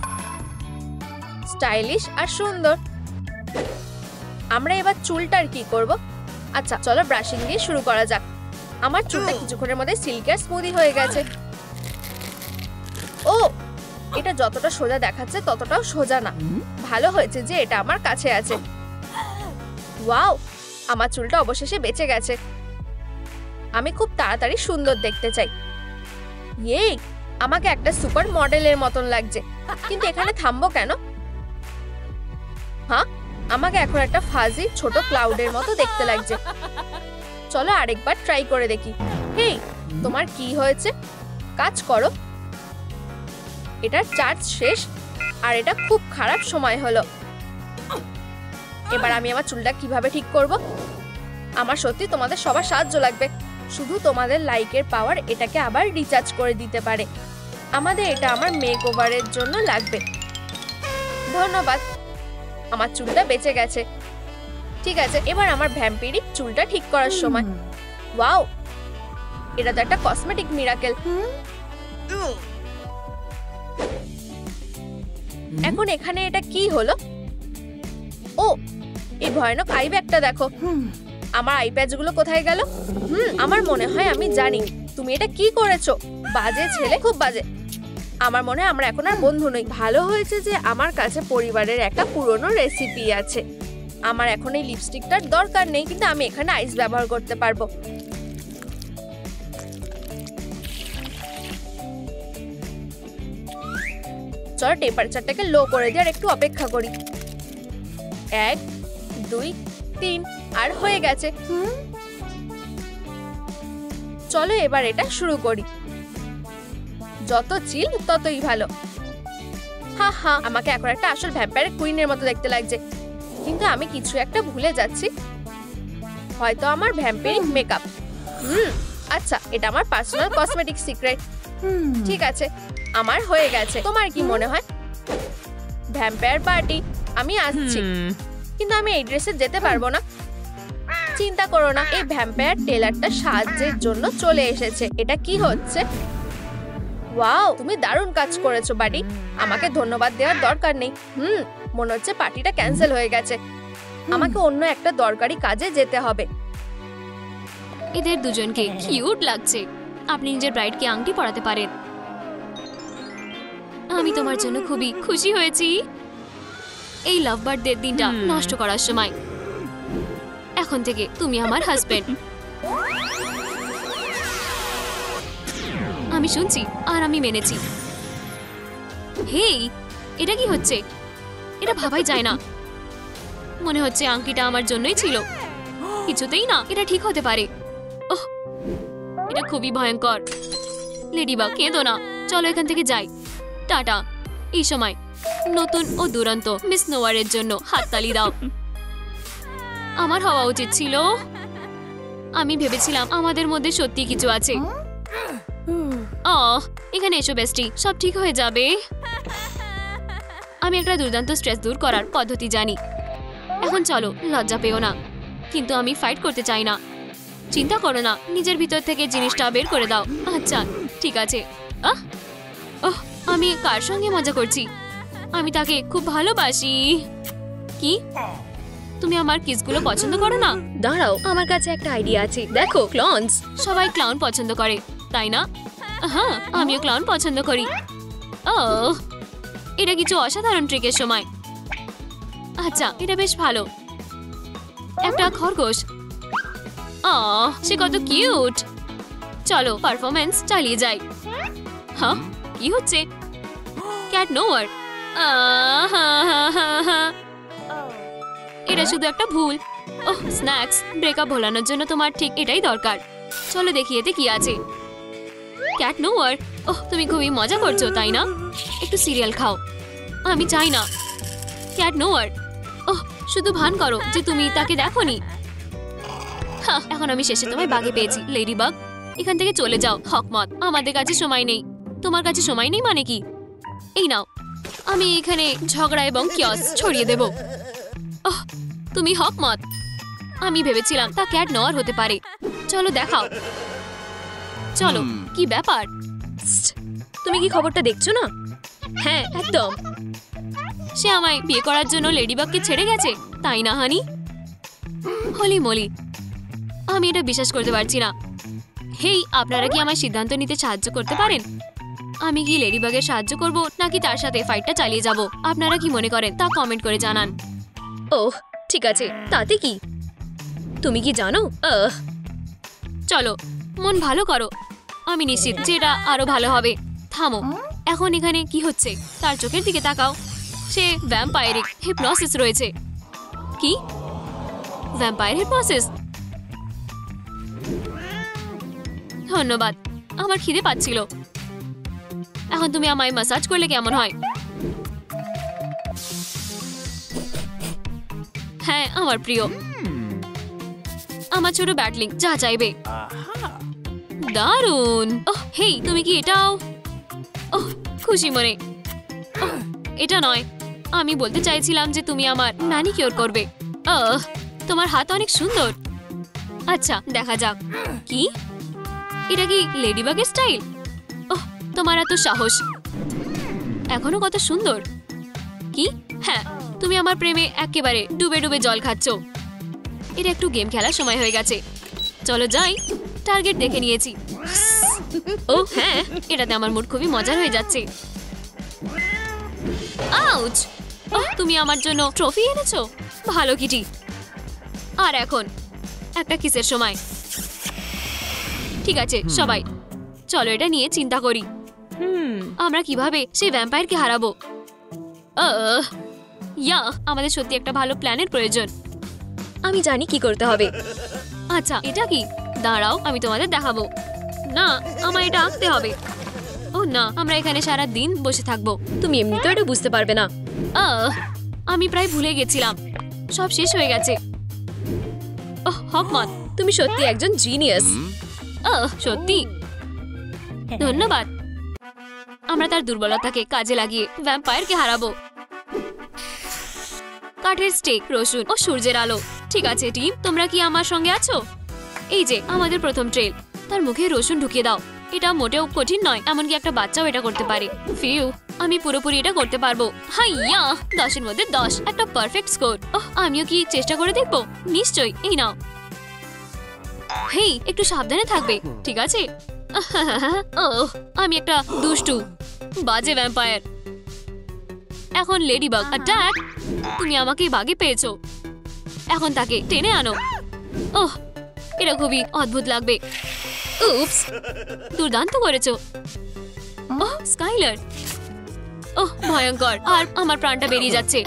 স্টাইলিশ আর সুন্দর। আমরা এবার চুলটার কি করব? আচ্ছা, চলো ব্রাশিং দিয়ে শুরু করা যাক। আমার চুলটা কিছুক্ষণের মধ্যে সিল্কি আর স্মুদি হয়ে গেছে। ও, এটা যতটা সোজা দেখাচ্ছে ততটাও সোজা না। ভালো হয়েছে যে এটা আমার কাছে আছে। ওয়াও, আমার চুলটা অবশেষে বেঁচে গেছে। আমি খুব তাড়াতাড়ি সুন্দর দেখতে চাই। ইয়ে, আমাকে একটা সুপার মডেলের মতন লাগছে। কিন্তু এখানে থামবো কেন? হ্যাঁ, আমাকে এখন একটা ফাজি ছোট ক্লাউডের মতো দেখতে লাগছে। চলো আরেকবার ট্রাই করে দেখি। হেই, তোমার কি হয়েছে? কাজ করো। এটার চার্জ শেষ আর এটা খুব খারাপ সময় হলো। এবার আমি আমার চুলটা কিভাবে ঠিক করব? আমার সত্যি তোমাদের সবার সাহায্য লাগবে। শুধু তোমাদের লাইকের পাওয়ার এটাকে আবার রিচার্জ করে দিতে পারে। আমাদের এটা আমার মেকওভারের জন্য লাগবে। ধন্যবাদ, আমার চুলটা বেঁচে গেছে। ঠিক আছে, এবার আমার ভ্যাম্পিরিক চুলটা ঠিক করার সময়। ওয়াও, এটা তো একটা কসমেটিক মিরাকেল। এখন এখানে এটা কি হলো? ও, এই ভয়ানক আই ব্যাগটা দেখো। আমার আই প্যাচগুলো কোথায় গেল? আমার মনে হয় আমি জানি। তুমি এটা কি করেছো? বাজে ছেলে, খুব বাজে। আমার মনে হয় আমরা এখন আর বন্ধু নই। ভালো হয়েছে যে আমার কাছে পরিবারের একটা পুরনো রেসিপি আছে। আমার এখন এই লিপস্টিকটার দরকার নেই, কিন্তু আমি এখানে আইস ব্যবহার করতে পারবো। চলো টেম্পারেচারটাকে লো করে দিয়ে আর একটু অপেক্ষা করি। 1 2 3 আর হয়ে গেছে। চলো এবার এটা শুরু করি। যত চিল ততই ভালো। হা হা, আমাকে এখন একটা আসল ভ্যাম্পায়ার কুইনের মতো দেখতে লাগছে। কিন্তু আমি কিছু একটা ভুলে যাচ্ছি। হয়তো আমার ভ্যাম্পায়ারিক মেকআপ। আচ্ছা, এটা আমার পার্সোনাল কসমেটিক সিক্রেট। ঠিক আছে, আমার হয়ে গেছে। তোমার কি মনে হয়? ভ্যাম্পায়ার পার্টি, আমি আসছি। কিন্তু আমি এই ড্রেসে যেতে পারবো না। চিন্তা করো না, এই ভ্যাম্পায়ার টেলারটা সাহায্যের জন্য চলে এসেছে। এটা কি হচ্ছে? ওয়াও, তুমি দারুণ কাজ করেছো বাডি। আমাকে ধন্যবাদ দেওয়ার দরকার নেই। মনে হচ্ছে পার্টিটা ক্যান্সেল হয়ে গেছে। আমাকে অন্য একটা দরকারি কাজে যেতে হবে। এদের দুজনকে কিউট লাগছে। আপনি নিজের ব্রাইডকে আংটি পরাতে পারেন। আমি তোমার জন্য খুবই খুশি হয়েছি এই লাভ বার্থডে দিনটা নষ্ট করার সময়। এখন থেকে তুমি আমার হাজবেন্ড। আমি শুনছি আর আমি মেনেছি। হেই, এটা কি হচ্ছে? এটা ভাবাই যায় না। মনে হচ্ছে আংটিটা আমার জন্যই ছিল। কিছুতেই না, এটা ঠিক হতে পারে। ওহ, এটা খুবই ভয়ঙ্কর। লেডিবাগ, কেঁদো না, চলো এখান থেকে যাই। টাটা। এই সময় নতুন ও দুরন্ত মিস নোয়ারের জন্য হাততালি দাও। আমার হওয়া উচিত ছিল। আমি ভেবেছিলাম আমাদের মধ্যে সত্যি কিছু আছে। এখানে এসো বেস্টি, সব ঠিক হয়ে যাবে। আমি একটা দুর্দান্ত স্ট্রেস দূর করার পদ্ধতি জানি। এখন চলো, লজ্জা পেও না। কিন্তু আমি ফাইট করতে চাই না। চিন্তা করো না, নিজের ভিতর থেকে জিনিসটা বের করে দাও। আচ্ছা, ঠিক আছে। আমি কার সঙ্গে মজা করছি? আমি তাকে খুব ভালোবাসি। কি তুমি আমার কিসগুলো পছন্দ করো না? দাঁড়াও, আমার কাছে একটা আইডিয়া আছে। দেখো, ক্লাউনস। সবাই ক্লাউন পছন্দ করে, তাই না? হ্যাঁ, আমিও ক্লাউন পছন্দ করি। এটা কিছু অসাধারণ ট্রিকের সময়। আচ্ছা, এটা বেশ ভালো। একটা খরগোশ। সে কত কিউট। চলো পারফরমেন্স চালিয়ে যাই। হ্যাঁ, কি হচ্ছে? ক্যাট নোয়ার। এটা শুধু একটা ভুল। ওহ, স্ন্যাক্স। ব্রেকআপ ভোলানোর জন্য তোমার ঠিক এটাই দরকার। চলো দেখি এতে কি আছে। ক্যাট নোয়ার। ওহ, তুমি খুবই মজা করছো তাই না? একটু সিরিয়াল খাও। আমি চাই না। ক্যাট নোয়ার। ওহ, শুধু ভান করো যে তুমি তাকে দেখোনি। হ্যাঁ, এখন আমি শেষে তোমায় বাগে পেয়েছি লেডিবাগ। এখান থেকে চলে যাও হকমত। আমাদের কাছে সময় নেই। তোমার কাছে সময় নেই মানে কি? এই নাও, আমি এখানে ঝগড়া এবং কিয়স ছড়িয়ে দেব। ওহ, তুমি হকমত। আমি ভেবেছিলাম তা ক্যাট নোয়ার হতে পারে। চলো দেখাও। চলো, কি ব্যাপার? তুমি কি খবরটা দেখছো না? হ্যাঁ, একদম। সে আমায় বিয়ে করার জন্য লেডিবাগকে ছেড়ে গেছে, তাই না হানি? হলি মলি, আমি এটা বিশ্বাস করতে পারছি না। হেই, আপনারা কি আমায় সিদ্ধান্ত নিতে সাহায্য করতে পারেন? আমি কি লেডিবাগের সাহায্য করব নাকি তার সাথে ফাইটটা চালিয়ে যাব? আপনারা কি মনে করেন তা কমেন্ট করে জানান। ওহ, ঠিক আছে, তাতে কি? তুমি কি জানো? চলো, মন ভালো করো। আমি নিশ্চিত যে এটা আরো ভালো হবে। থামো। এখন এখানে কি হচ্ছে? তার চোখের দিকে তাকাও। সে ভ্যাম্পায়ারিক হিপনোসিস রয়েছে। কি? Vampire hypnosis? ধন্যবাদ, আমার খিদে পাচ্ছিল। এখন তুমি আমায় ম্যাসাজ করলে কেমন হয়? হ্যাঁ, আমার প্রিয়। আমার ছোট ব্যাটলিং যা চাইবে। দারুণ। ওহ, হেই, তুমি কি এটাও? ওহ, খুশি মনে। ওহ, এটা নয়। আমি বলতে চাইছিলাম যে তুমি আমার ম্যানিকিউর করবে। তোমার হাত অনেক সুন্দর। আচ্ছা, দেখা যাক। কি? এটা কি লেডিবাগের স্টাইল? ওহ, তোমার এত সাহস। এখনো কত সুন্দর। কি? হ্যাঁ, তুমি আমার প্রেমে একেবারে ডুবে ডুবে জল খাচ্ছ। এটা একটু গেম খেলার সময় হয়ে গেছে। চলো যাই। টার্গেট দেখে নিয়েছি। ও হ্যাঁ, এটাতে আমার মুড খুবই মজার হয়ে যাচ্ছে। আউচ! ওহ, তুমি আমার জন্য ট্রফি এনেছো। ভালো কিটি। আর এখন একটা কিসের সময়। ঠিক আছে সবাই, চলো এটা নিয়ে চিন্তা করি। আমরা কিভাবে সেই ভ্যাম্পায়ারকে হারাবো? আমাদের সত্যি একটা ভালো প্ল্যানের প্রয়োজন। আমি জানি কি করতে হবে। আচ্ছা, এটা কি? দাঁড়াও, আমি তোমাদের দেখাবো। না, আমায় এটা আঁকতে হবে। ও না, আমরা এখানে সারা দিন বসে থাকবো। তুমি এমনিতেও এটা বুঝতে পারবে না। আমি প্রায় ভুলে গেছিলাম। সব শেষ হয়ে গেছে। ওহ, হকমত, তুমি সত্যি একজন জিনিয়াস। সত্যি? ধন্যবাদ। আমরা তার দুর্বলতাকে কাজে লাগিয়ে ভ্যাম্পায়ারকে হারাবো। কাঠের স্টেক, রসুন ও সূর্যের আলো। ঠিক আছে টিম, তোমরা কি আমার সঙ্গে আছো? এই যে আমাদের প্রথম ট্রেল। তার মুখে রসুন ঢুকিয়ে দাও। এটা মোটেও কঠিন নয়, এমনকি একটা বাচ্চাও এটা করতে পারে। ফিউ, আমি পুরোপুরি এটা করতে পারবো। হাইয়া, 10-এর মধ্যে 10, একটা পারফেক্ট স্কোর। ওহ, আমিও কি চেষ্টা করে দেখবো? নিশ্চয়ই। এই নাও। হেই, একটু সাবধানে থাকবে, ঠিক আছে? ওহ, আমি একটা দুষ্টু বাজে ভ্যাম্পায়ার। এখন লেডিবাগ অ্যাটাক। তুমি আমাকে বাগে পেয়েছো। এখন তাকে টেনে আনো। ওহ, এটা খুবই অদ্ভুত লাগবে। উপস, দুর্দান্ত করেছো। ওহ, স্কাইলার। ওহ, ভয়ঙ্কর। আর আমার প্রাণটা বেরিয়ে যাচ্ছে।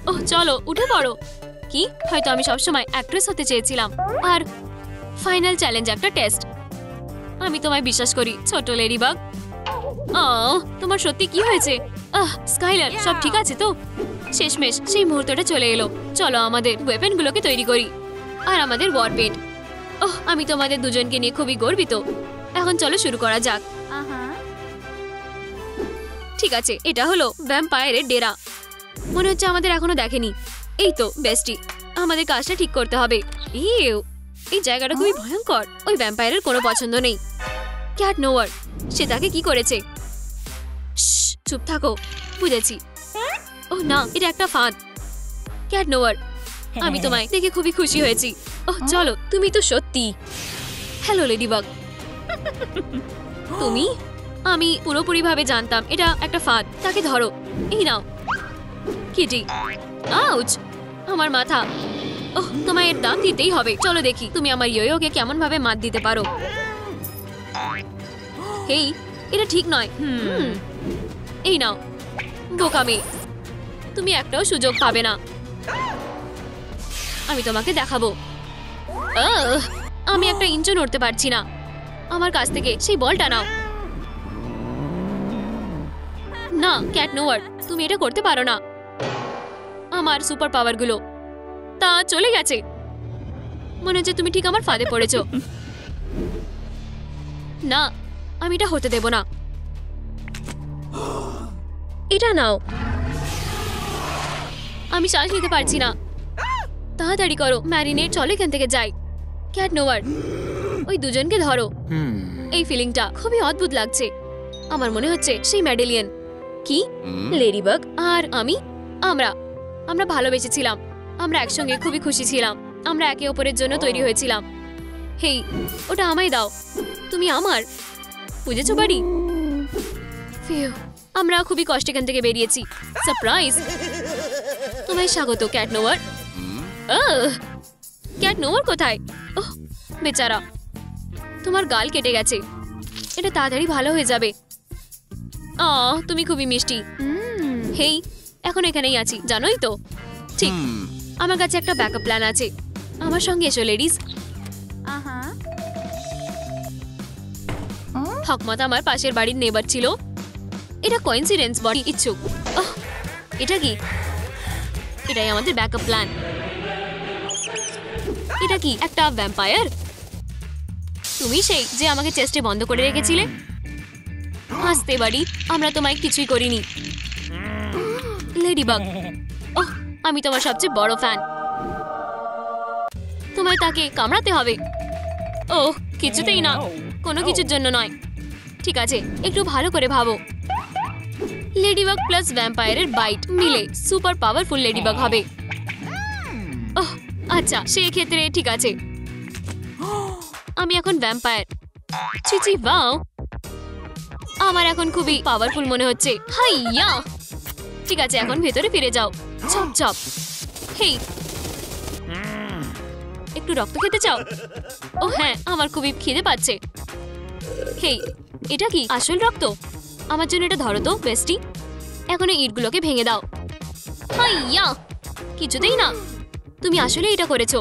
ওহ, চলো উঠে পড়ো। কি? হয়তো আমি সবসময় অ্যাক্ট্রেস হতে চেয়েছিলাম। আর ফাইনাল চ্যালেঞ্জ একটা টেস্ট। আমি তোমায় বিশ্বাস করি ছোট লেডিবাগ। তোমার সত্যি কি হয়েছে? স্কাইলার, সব ঠিক আছে তো? শেষমেশ সেই মুহূর্তটা চলে এলো। চলো আমাদের ওয়েপেনগুলোকে তৈরি করি। আর আমাদের ওয়ারপেট। ওহ, আমি তোমাদের দুজনকে নিয়ে খুবই গর্বিত। এখন চলো শুরু করা যাক। ঠিক আছে, এটা হলো ভ্যাম্পায়ারের ডেরা। মনে হচ্ছে আমাদের এখনো দেখেনি। এই তো বেস্টি, আমাদের কাজটা ঠিক করতে হবে। এই জায়গাটা খুবই ভয়ঙ্কর। ওই ভ্যাম্পায়ারের কোনো পছন্দ নেই। ক্যাট নোয়ার, সে তাকে কি করেছে? চুপ থাকো। বুঝেছি। ওহ না, এটা একটা ফাঁদ। ক্যাট নোয়ার, আমি তোমায় দেখে খুবই খুশি হয়েছি। ওহ চলো, তুমি তো সত্যি। Hello ladybug. তুমি? আমি পুরোপুরি ভাবে জানতাম এটা একটা ফাঁদ। তাকে ধরো। এই নাও। কিটি, আউচ, আমার মাথা। ওহ, তোমায় এর দাম দিতেই হবে। চলো দেখি তুমি আমার ইয়োয়োকে কেমন ভাবে মাত দিতে পারো। হেই, এটা ঠিক নয়। এই নাও, বোকামি, তুমি একটাও সুযোগ পাবে না। আমি তোমাকে দেখাবো। আমি একটা ইঞ্চও নড়তে পারছি না। আমার কাছ থেকে সেই বলটা নাও। না ক্যাট নোয়ার, তুমি এটা করতে পারো না। আমার সুপার পাওয়ারগুলো তা চলে গেছে। মনে হচ্ছে তুমি ঠিক আমার ফাঁদে পড়েছো। না, আমি এটা হতে দেব না। এটা নাও। আমি শ্বাস নিতে পারছি না। তাড়াতাড়ি করো ম্যারিনেট, চলো এখান থেকে যাই। ক্যাট নোয়ার, ওই দুজনকে ধরো। এই ফিলিংটা খুবই অদ্ভুত লাগছে। আমার মনে হচ্ছে সেই মেডেলিয়ান। কি লেডিবাগ আর আমি, আমরা ভালোবেসেছিলাম। আমরা একসঙ্গে খুবই খুশি ছিলাম। আমরা একে অপরের জন্য তৈরি হয়েছিলাম। হেই, ওটা আমায় দাও। তুমি আমার, বুঝেছো বাড়ি? আমরা খুবই কষ্টে এখান থেকে বেরিয়েছি। সারপ্রাইজ! তোমায় স্বাগত ক্যাট নোয়ার। ক্যাট নোয়ার কোথায়? ওহ বেচারা, তোমার গাল কেটে গেছে। এটা তাড়াতাড়ি ভালো হয়ে যাবে। তুমি খুবই মিষ্টি। হেই, এখন এখানেই আছি, জানোই তো। ঠিক, আমার কাছে একটা ব্যাকআপ প্ল্যান আছে। আমার সঙ্গে এসো লেডিস। হকমত আমার পাশের বাড়ির নেবার ছিল। এটা কোইন্সিডেন্স বডি ইচ্ছুক। এটা কি? এটাই আমাদের ব্যাকআপ প্ল্যান। এটা কি একটা ভ্যাম্পায়ার? তুমি সেই যে আমাকে চেস্টে বন্ধ করে রেখেছিলে? হাসতে বাড়ি, আমরা তোমায় কিছুই করিনি। লেডিবাগ, ওহ আমি তোমার সবচেয়ে বড় ফ্যান। তোমায় তাকে কামড়াতে হবে। ওহ কিছুতেই না, কোনো কিছুর জন্য নয়। ঠিক আছে, একটু ভালো করে ভাবো। লেডিবাগ প্লাস ভ্যাম্পায়ারের বাইট মিলে সুপার পাওয়ারফুল লেডিবাগ হবে। ওহ আচ্ছা, সেই ক্ষেত্রে ঠিক আছে। আমি এখন ভ্যাম্পায়ার। চিচি বাও, আমার এখন খুবই পাওয়ারফুল মনে হচ্ছে। হাইয়া! ঠিক আছে, এখন ভেতরে ফিরে যাও। Chop chop. হেই, একটু রক্ত খেতে চাও? ও হ্যাঁ, আমার খুবই খিদে পাচ্ছে। হেই, এটা কি আসল রক্ত? আমার জন্য এটা ধরো তো বেস্টি। এখন এই ইটগুলোকে ভেঙে দাও। হাইয়া! কিছুতেই না। তুমি আসলে এটা করেছো।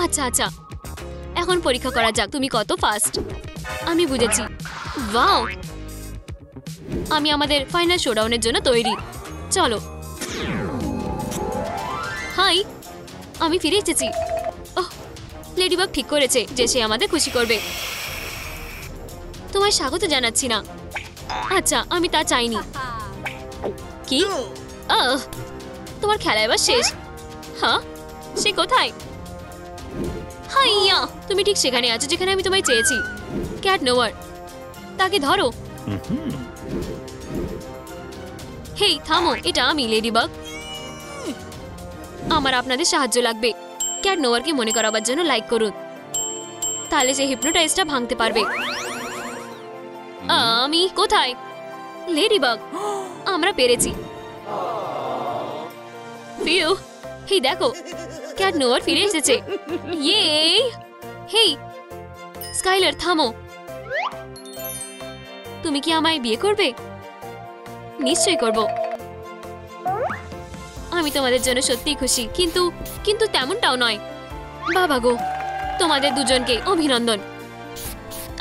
আচ্ছা আচ্ছা, এখন পরীক্ষা করা যাক তুমি কত ফাস্ট। আমি বুঝেছি। ওয়াও, আমি আমাদের ফাইনাল শোডাউনের জন্য তৈরি। চলো। হাই, আমি ফিরে এসেছি। ওহ, লেডিবাগ ঠিক করেছে যে সে আমাদের খুশি করবে। তোমায় স্বাগত জানাচ্ছি না। আচ্ছা, আমি তা চাইনি। কি? তোমার খেলা এবার শেষ। হ্যাঁ, সে কোথায়? হাইয়া! তুমি ঠিক সেখানে আছো যেখানে আমি তোমায় চেয়েছি। ক্যাট নোয়ার, তাকে ধরো। হেই থামো, এটা আমি লেডিবাগ। আমার আপনাদের সাহায্য লাগবে। ক্যাট নোয়ারকে মনে করাবার জন্য লাইক করুন, তাহলে সে হিপনোটাইজটা ভাঙতে পারবে। আমি কোথায়? লেডিবাগ, আমরা পেরেছি। ফিউ, হেই দেখো, ক্যাট নোয়ার ফিরে এসেছে। ইয়ে! হেই স্কাইলার, থামো। তুমি কি আমায় বিয়ে করবে? নিশ্চয়ই করব। আমি তোমাদের জন্য সত্যিই খুশি, কিন্তু কিন্তু তেমনটাও নয়। বাবা গো, তোমাদের দুজনকে অভিনন্দন।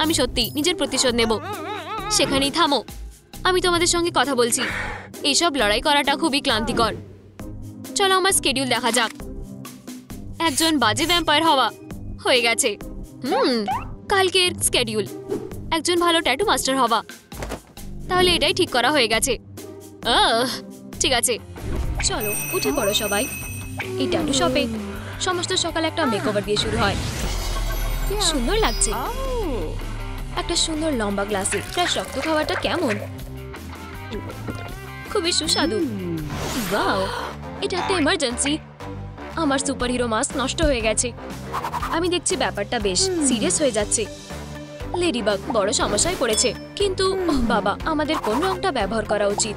আমি সত্যি নিজের প্রতিশোধ নেব। সেখানেই থামো, আমি তোমাদের সঙ্গে কথা বলছি। এইসব লড়াই করাটা খুবই ক্লান্তিকর। চলো আমার স্কেডিউল দেখা যাক। একজন বাজে ভ্যাম্পায়ার হওয়া হয়ে গেছে। কালকের স্কেডিউল একজন ভালো ট্যাটু মাস্টার হওয়া। তাহলে এটাই ঠিক করা হয়ে গেছে। ঠিক আছে, চলো উঠে পড়ো সবাই। এই ট্যাটু শপে সমস্ত সকালে একটা মেকওভার দিয়ে শুরু হয়। সুন্দর লাগছে। একটা সুন্দর লম্বা গ্লাসে ফ্রেশ রক্ত খাওয়াটা কেমন? খুবই সুস্বাদু। ওয়াও, এটা একটা এমার্জেন্সি। আমার সুপারহিরো মাস্ক নষ্ট হয়ে গেছে। আমি দেখছি ব্যাপারটা বেশ সিরিয়াস হয়ে যাচ্ছে। লেডিবাগ বড় সমস্যায় পড়েছে। কিন্তু বাবা, আমাদের কোন রংটা ব্যবহার করা উচিত?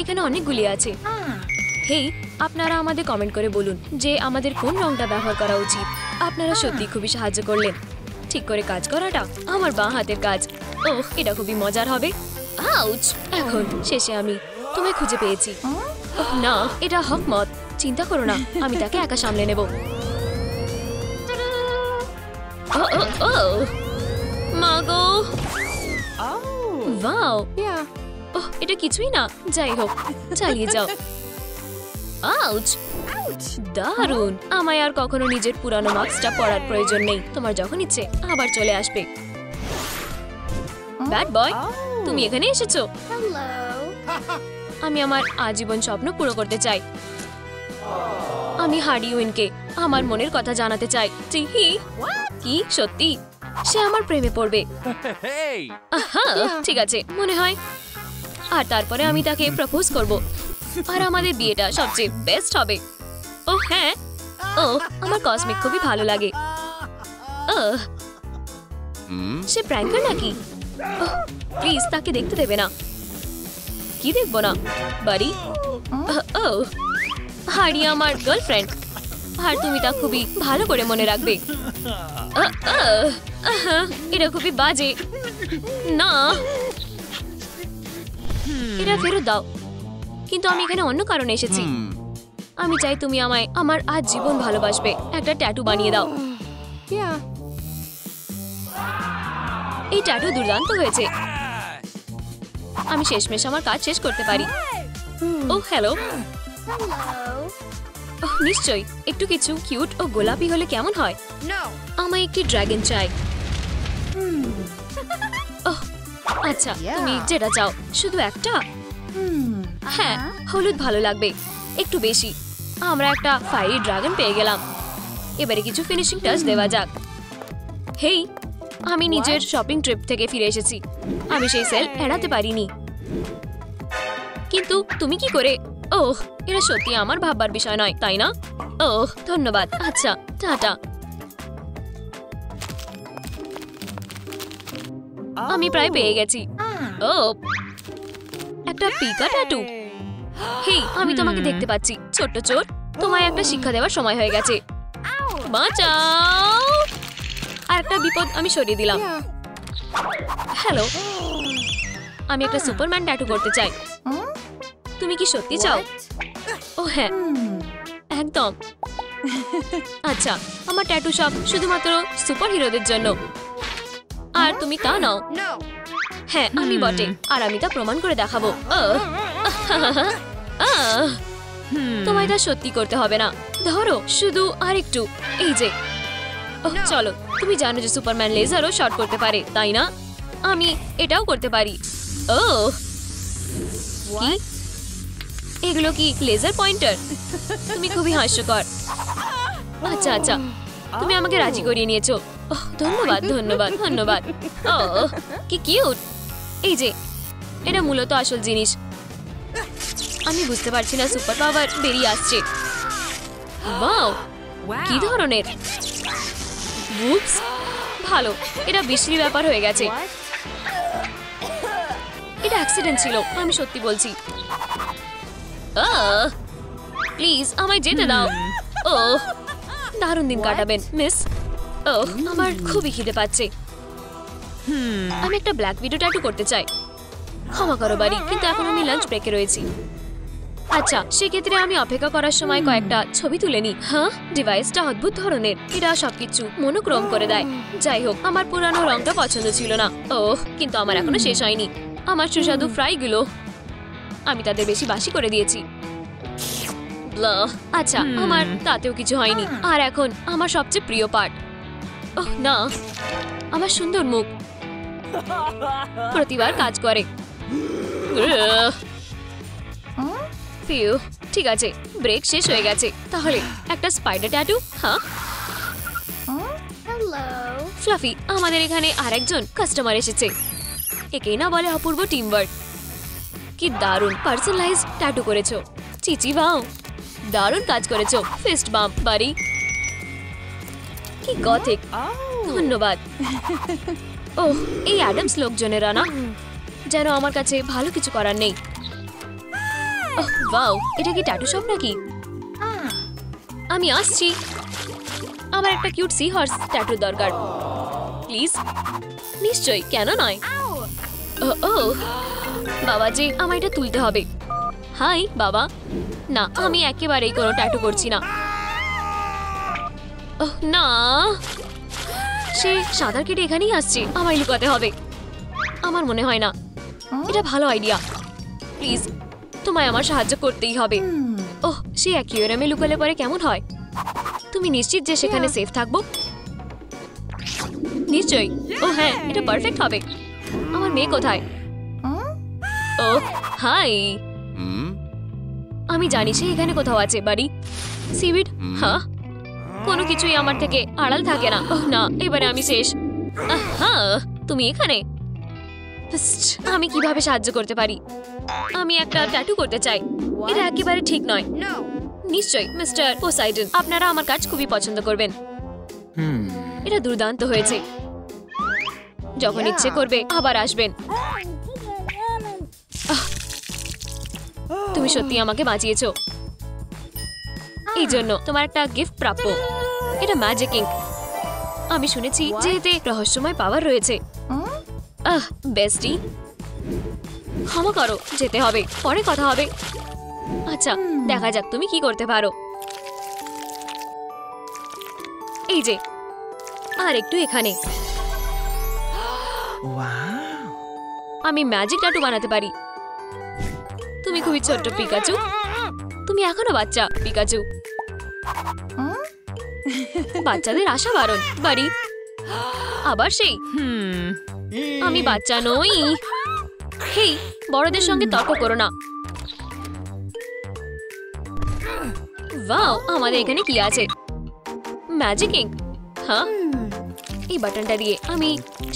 এখানে অনেকগুলি আছে। হেই, আপনারা আমাদের কমেন্ট করে বলুন যে আমাদের কোন রংটা ব্যবহার করা উচিত। আপনারা সত্যি খুবই সাহায্য করলেন। ঠিক করে কাজ করাটা আমার বাঁ হাতের কাজ। ওহ, এটা খুবই মজার হবে। আউচ! এখন শেষে আমি তোমায় খুঁজে পেয়েছি। ওহ না, এটা হকমত। চিন্তা করো না, আমি তাকে একা সামলে নেব। মাগো, ওয়াও, ওহ, এটা কিছুই না। যাই হোক, চালিয়ে যাও। আউচ! দারুণ। আমায় আর কখনো নিজের পুরানো মাস্কটা পরার প্রয়োজন নেই। তোমার যখন ইচ্ছে আবার চলে আসবে। ব্যাড বয়, তুমি এখানে এসেছো। আমি আমার আজীবন স্বপ্ন পুরো করতে চাই। আমি হার্ডি উইনকে আমার মনের কথা জানাতে চাই। কি সত্যি সে আমার প্রেমে পড়বে? আহা, ঠিক আছে মনে হয়। আর তারপরে আমি তাকে প্রপোজ করব আর আমাদের বিয়েটা সবচেয়ে বেস্ট হবে। ও হ্যাঁ, ও আমার কসমিক খুবই ভালো লাগে। সে প্র্যাঙ্কার নাকি? প্লিজ তাকে দেখতে দেবে না। কি দেখবো না বাড়ি? ও হাড়ি আমার গার্লফ্রেন্ড, আর তুমি তা খুবই ভালো করে মনে রাখবে। এটা খুবই বাজে। না, এটা ফেরত দাও। কিন্তু আমি এখানে অন্য কারণে এসেছি। আমি চাই তুমি আমায় আমার আজ জীবন ভালোবাসবে। একটা ট্যাটু বানিয়ে দাও। এই ট্যাটু দুর্দান্ত হয়েছে। আমি শেষমেশ আমার কাজ শেষ করতে পারি। ও হ্যালো। নিশ্চয়ই একটু কিছু কিউট ও গোলাপি হলে কেমন হয়? আমায় একটি ড্রাগন চাই। আচ্ছা, তুমি যেটা চাও। শুধু একটা? হ্যাঁ, হলুদ ভালো লাগবে, একটু বেশি। আমরা একটা ফায়ারি ড্রাগন পেয়ে গেলাম। এবারে কিছু ফিনিশিং টাচ দেওয়া যাক। হেই, আমি নিজের শপিং ট্রিপ থেকে ফিরে এসেছি। আমি সেই সেল এড়াতে পারিনি। কিন্তু তুমি কি করে? ওহ, এটা সত্যি আমার ভাববার বিষয় নয়, তাই না? ওহ, ধন্যবাদ। আচ্ছা, টাটা। আমি প্রায় পেয়ে গেছি। ও, একটা পিকা ট্যাটু। হেই, আমি তোমাকে দেখতে পাচ্ছি ছোট্ট চোর। তোমায় একটা শিক্ষা দেওয়ার সময় হয়ে গেছে। বাঁচাও! আর একটা বিপদ আমি সরিয়ে দিলাম। হ্যালো, আমি একটা সুপারম্যান ট্যাটু করতে চাই। তুমি কি সত্যি চাও? ও হ্যাঁ, একদম। আচ্ছা, আমার ট্যাটু সব শুধুমাত্র সুপার হিরোদের জন্য। আর তুমি তা নাও। হ্যাঁ, আমি বটে, আর আমি তা প্রমাণ করে দেখাবো। তোমায় তা সত্যি করতে হবে না। ধরো শুধু আরেকটু। এই যে, চলো। তুমি জানো যে সুপারম্যান লেজারও শট করতে পারে, তাই না? আমি এটাও করতে পারি। ও কি? এগুলো কি লেজার পয়েন্টার? তুমি খুবই হাস্যকর। আচ্ছা আচ্ছা, তুমি আমাকে রাজি করিয়ে নিয়েছো। ধন্যবাদ ধন্যবাদ ধন্যবাদ। ও কি কিউট। এই যে, এটা মূলত আসল জিনিস। আমি বুঝতে পারছি না সুপার পাওয়ার বেরিয়ে আসছে। ওয়াও, কি ধরনের? উপস, ভালো। এটা বিশ্রী ব্যাপার হয়ে গেছে। এটা অ্যাক্সিডেন্ট ছিল, আমি সত্যি বলছি। প্লিজ আমায় যেতে দাও। ও, দারুণ দিন কাটাবেন মিস। ও, আমার খুবই খিদে পাচ্ছে। আমি একটা ব্ল্যাক উইডো ট্যাটু করতে চাই। ক্ষমা করো বাড়ি, কিন্তু এখন আমি লাঞ্চ ব্রেকে রয়েছি। আচ্ছা, সেক্ষেত্রে আমি অপেক্ষা করার সময় কয়েকটা ছবি তুলে নিই। হ্যাঁ, ডিভাইসটা অদ্ভুত ধরনের। এটা সবকিছু মনোক্রম করে দেয়। যাই হোক, আমার পুরানো রংটা পছন্দ ছিল না। ও, কিন্তু আমার এখনো শেষ হয়নি। আমার সুস্বাদু ফ্রাইগুলো আমি তাদের বেশি বাসি করে দিয়েছি। আচ্ছা, আমার তাতেও কিছু হয়নি। আর এখন আমার সবচেয়ে প্রিয় পার্ট। ওহ না, আমার সুন্দর মুখ প্রতিবার কাজ করে। ঠিক আছে, ব্রেক শেষ হয়ে গেছে। তাহলে একটা স্পাইডার ট্যাটু। হ্যাঁ, ফ্লাফি, আমাদের এখানে আরেকজন কাস্টমার এসেছে। একেই না বলে অপূর্ব টিম ওয়ার্ক। কি দারুণ পার্সোনালাইজ ট্যাটু করেছো। চিচি বাও, দারুণ কাজ করেছো। ফিস্ট বাম্প বাড়ি। কি গথিক। ধন্যবাদ। ওহ, এই অ্যাডামস লোকজনেরা না, যেন আমার কাছে ভালো কিছু করার নেই। ওয়াও, এটা কি ট্যাটু শপ নাকি? আমি আসছি। আমার একটা কিউট সি হর্স ট্যাটু দরকার, প্লিজ। নিশ্চয়ই, কেন নয়। ও বাবাজি, আমায় এটা তুলতে হবে। হাই বাবা। না, আমি একেবারেই কোনো ট্যাটু করছি না। না, সে সাঁতার কেটে এখানেই আসছে। আমায় লুকাতে হবে। আমার মনে হয় না এটা ভালো আইডিয়া। প্লিজ, তোমায় আমার সাহায্য করতেই হবে। ওহ, সে অ্যাকুয়ারিয়ামে লুকালে পরে কেমন হয়? তুমি নিশ্চিত যে সেখানে সেফ থাকবো? নিশ্চয়ই। ও হ্যাঁ, এটা পারফেক্ট হবে। আমার মেয়ে কোথায়? ও হাই, আমি জানি সে এখানে কোথাও আছে। বাড়ি সিভিড। হ্যাঁ, কোনো কিছুই আমার থেকে আড়াল থাকে না। ওহ না, এবারে আমি শেষ। হ্যাঁ, তুমি এখানে? আমি কিভাবে সাহায্য করতে পারি? আমি একটা ট্যাটু করতে চাই। এটা একেবারে ঠিক নয়। নিশ্চয়ই মিস্টার পোসাইডন, আপনারা আমার কাজ খুবই পছন্দ করবেন। এটা দুর্দান্ত হয়েছে। যখন ইচ্ছে করবে আবার আসবেন। তুমি সত্যি আমাকে বাঁচিয়েছো। এই জন্য তোমার একটা গিফট প্রাপ্য। এটা ম্যাজিক ইঙ্ক। আমি শুনেছি যে এতে রহস্যময় পাওয়ার রয়েছে। বেস্টি, ক্ষমা করো, যেতে হবে, পরে কথা হবে। আচ্ছা, দেখা যাক তুমি কি করতে পারো। এই যে, আর একটু এখানে। আমি ম্যাজিক ট্যাটু বানাতে পারি। তুমি খুবই ছোট্ট পিকাচু। তুমি এখনো বাচ্চা পিকাচু। বাচ্চাদের আশা বারণ। বাড়ি আবার সেই। আমি বাচ্চা নই। হেই, বড়দের সঙ্গে তর্ক করো না। ওয়াও, আমাদের এখানে কি আছে? Magic ink. হ্যাঁ, এই বাটনটা দিয়ে আমি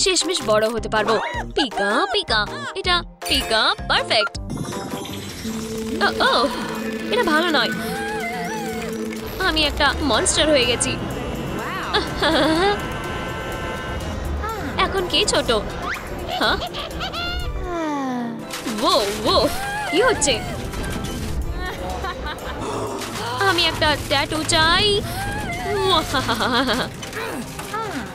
শেষমেশ বড় হতে পারবো। পিকা পিকা, এটা পিকা পারফেক্ট। ও, এটা ভালো নয়। আমি একটা মনস্টার হয়ে গেছি। এখন কে ছোট? হ্যাঁ, ও ও, কি হচ্ছে? আমি একটা ট্যাটু চাই।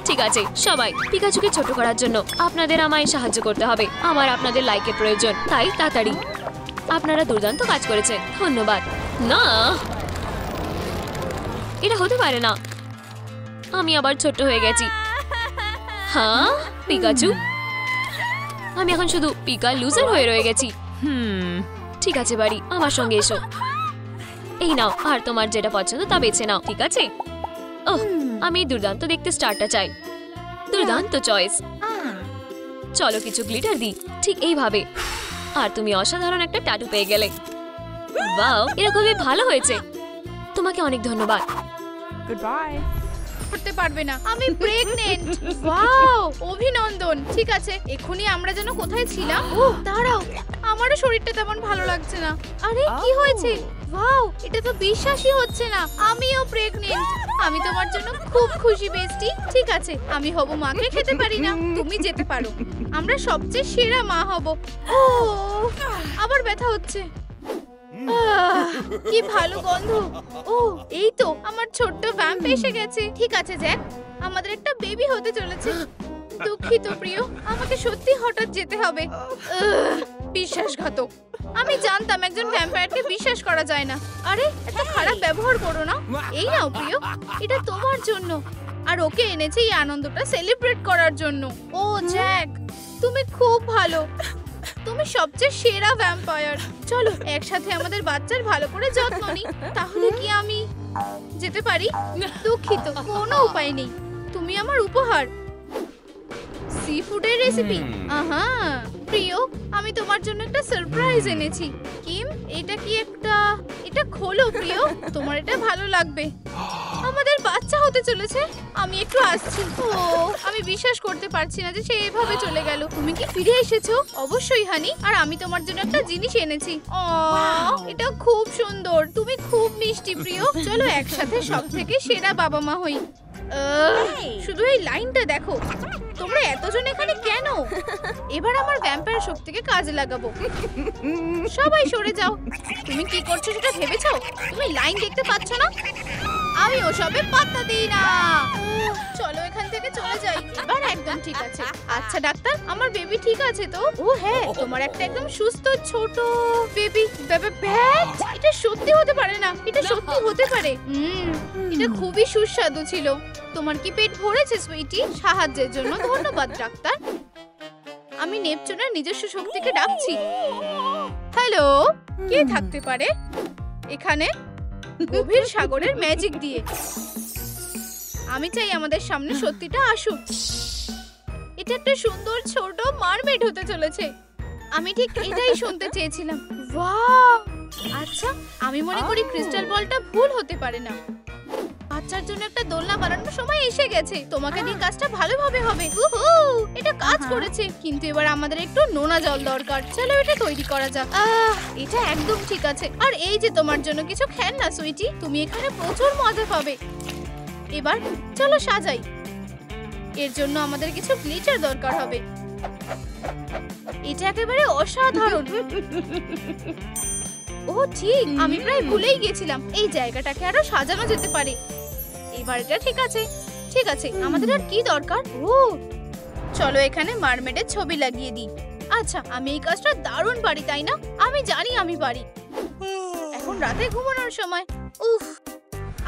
ঠিক আছে সবাই, পিকাচুকে ছোট করার জন্য আপনাদের আমায় সাহায্য করতে হবে। আমার আপনাদের লাইকের প্রয়োজন, তাই তাড়াতাড়ি। আপনারা দুর্দান্ত কাজ করেছেন, ধন্যবাদ। না, এটা হতে পারে না। আমি আবার ছোট হয়ে গেছি। হ্যাঁ পিকাচু, আমি এখন শুধু পিকা লুজার হয়ে রয়ে গেছি। ঠিক আছে বাড়ি, আমার সঙ্গে এসো। এই নাও, আর তোমার যেটা পছন্দ তা বেছে নাও, ঠিক আছে? ওহ, আমি দুর্দান্ত দেখতে স্টারটা চাই। দুর্দান্ত চয়েস। চলো কিছু গ্লিটার দিই, ঠিক এইভাবে। আর তুমি অসাধারণ একটা ট্যাটু পেয়ে গেলে। ওয়াও, এটা খুবই ভালো হয়েছে। তোমাকে অনেক ধন্যবাদ। Goodbye. করতে পারবে না, আমি প্রেগন্যান্ট। ওয়াও, অভিনন্দন। ঠিক আছে, এক্ষুনি আমরা যেন কোথায় ছিলাম? ও দাঁড়াও, আমারও শরীরটা তেমন ভালো লাগছে না। আরে কি হয়েছে? ওয়াও, এটা তো বিশ্বাসই হচ্ছে না। আমিও প্রেগন্যান্ট। আমি তোমার জন্য খুব খুশি বেস্টি। ঠিক আছে, আমি হব মাকে খেতে পারি না, তুমি যেতে পারো। আমরা সবচেয়ে সেরা মা হব। ও, আবার ব্যথা হচ্ছে। কি ভালো গন্ধ। ও, এই তো আমার ছোট্ট ভ্যাম্প এসে গেছে। ঠিক আছে জ্যাক, আমাদের একটা বেবি হতে চলেছে। দুঃখিত প্রিয়, আমাকে সত্যি হঠাৎ যেতে হবে। বিশ্বাসঘাতক। আমি জানতাম একজন ভ্যাম্পায়ারকে বিশ্বাস করা যায় না। আরে এত খারাপ ব্যবহার করো না। এই নাও প্রিয়, এটা তোমার জন্য। আর ওকে এনেছে এই আনন্দটা সেলিব্রেট করার জন্য। ও জ্যাক, তুমি খুব ভালো। তুমি সবচেয়ে সেরা ভ্যাম্পায়ার। চলো একসাথে আমাদের বাচ্চার ভালো করে যত্ন নিই। তাহলে কি আমি যেতে পারি? দুঃখিত, কোনো উপায় নেই। তুমি আমার উপহার। সি ফুডের রেসিপি। আহা প্রিয়, আমি তোমার জন্য একটা সারপ্রাইজ এনেছি। কিম, এটা কি একটা? এটা খোলো প্রিয়, তোমার এটা ভালো লাগবে। আমাদের বাচ্চা হতে চলেছে। আমি একটু আসছি। ও, আমি বিশ্বাস করতে পারছি না যে সে এভাবে চলে গেল। তুমি কি ফিরে এসেছো? অবশ্যই হানি। আর আমি তোমার জন্য একটা জিনিস এনেছি। এটা খুব সুন্দর। তুমি খুব মিষ্টি প্রিয়। চলো একসাথে সব থেকে সেরা বাবা মা হই। শুধু এই লাইনটা দেখো, তোমরা এতজন এখানে কেন? এবার আমার ভ্যাম্পায়ার শক্তিকে কাজে লাগাবো। সবাই সরে যাও। তুমি কি করছো সেটা ভেবেছো? তুমি লাইন দেখতে পাচ্ছ না? আমি ওসবে পাত্তা দিই না। চলো এখান থেকে চলে যাই। এবার একদম ঠিক আছে। আচ্ছা ডাক্তার, আমার বেবি ঠিক আছে তো? ও হ্যাঁ, তোমার একটা একদম সুস্থ ছোট বেবি। এটা সত্যি হতে পারে না। এটা সত্যি হতে পারে। এটা খুবই সুস্বাদু ছিল। তোমার কি পেট ভরেছে সুইটি? সাহায্যের জন্য ধন্যবাদ ডাক্তার। আমি নেপচুনের নিজস্ব শক্তিকে ডাকছি। হ্যালো, কে থাকতে পারে এখানে গভীর সাগরের ম্যাজিক দিয়ে? আমি চাই আমাদের সামনে সত্যিটা আসুক। এটা একটা সুন্দর ছোট মারমেড হতে চলেছে। আমি ঠিক এটাই শুনতে চেয়েছিলাম। ওয়াও! আচ্ছা, আমি মনে করি ক্রিস্টাল বলটা ভুল হতে পারে না। বাচ্চার জন্য একটা দোলনা বানানোর সময় এসে গেছে। তোমাকে দিয়ে কাজটা ভালোভাবে হবে। এটা কাজ করেছে, কিন্তু এবার আমাদের একটু নোনা জল দরকার। চলো এটা তৈরি করা যাক। এটা একদম ঠিক আছে। আর এই যে তোমার জন্য কিছু খেলনা সুইটি, তুমি এখানে প্রচুর মজা পাবে। এবার চলো সাজাই। এর জন্য আমাদের কিছু গ্লিটার দরকার হবে। এটা একেবারে অসাধারণ। ও ঠিক, আমি প্রায় ভুলেই গেছিলাম। এই জায়গাটাকে আরো সাজানো যেতে পারে। এবার এটা ঠিক আছে। ঠিক আছে, আমাদের আর কি দরকার? ও চলো এখানে মারমেডের ছবি লাগিয়ে দিই। আচ্ছা, আমি এই কাজটা দারুণ পারি, তাই না? আমি জানি আমি পারি। এখন রাতে ঘুমানোর সময়। উফ,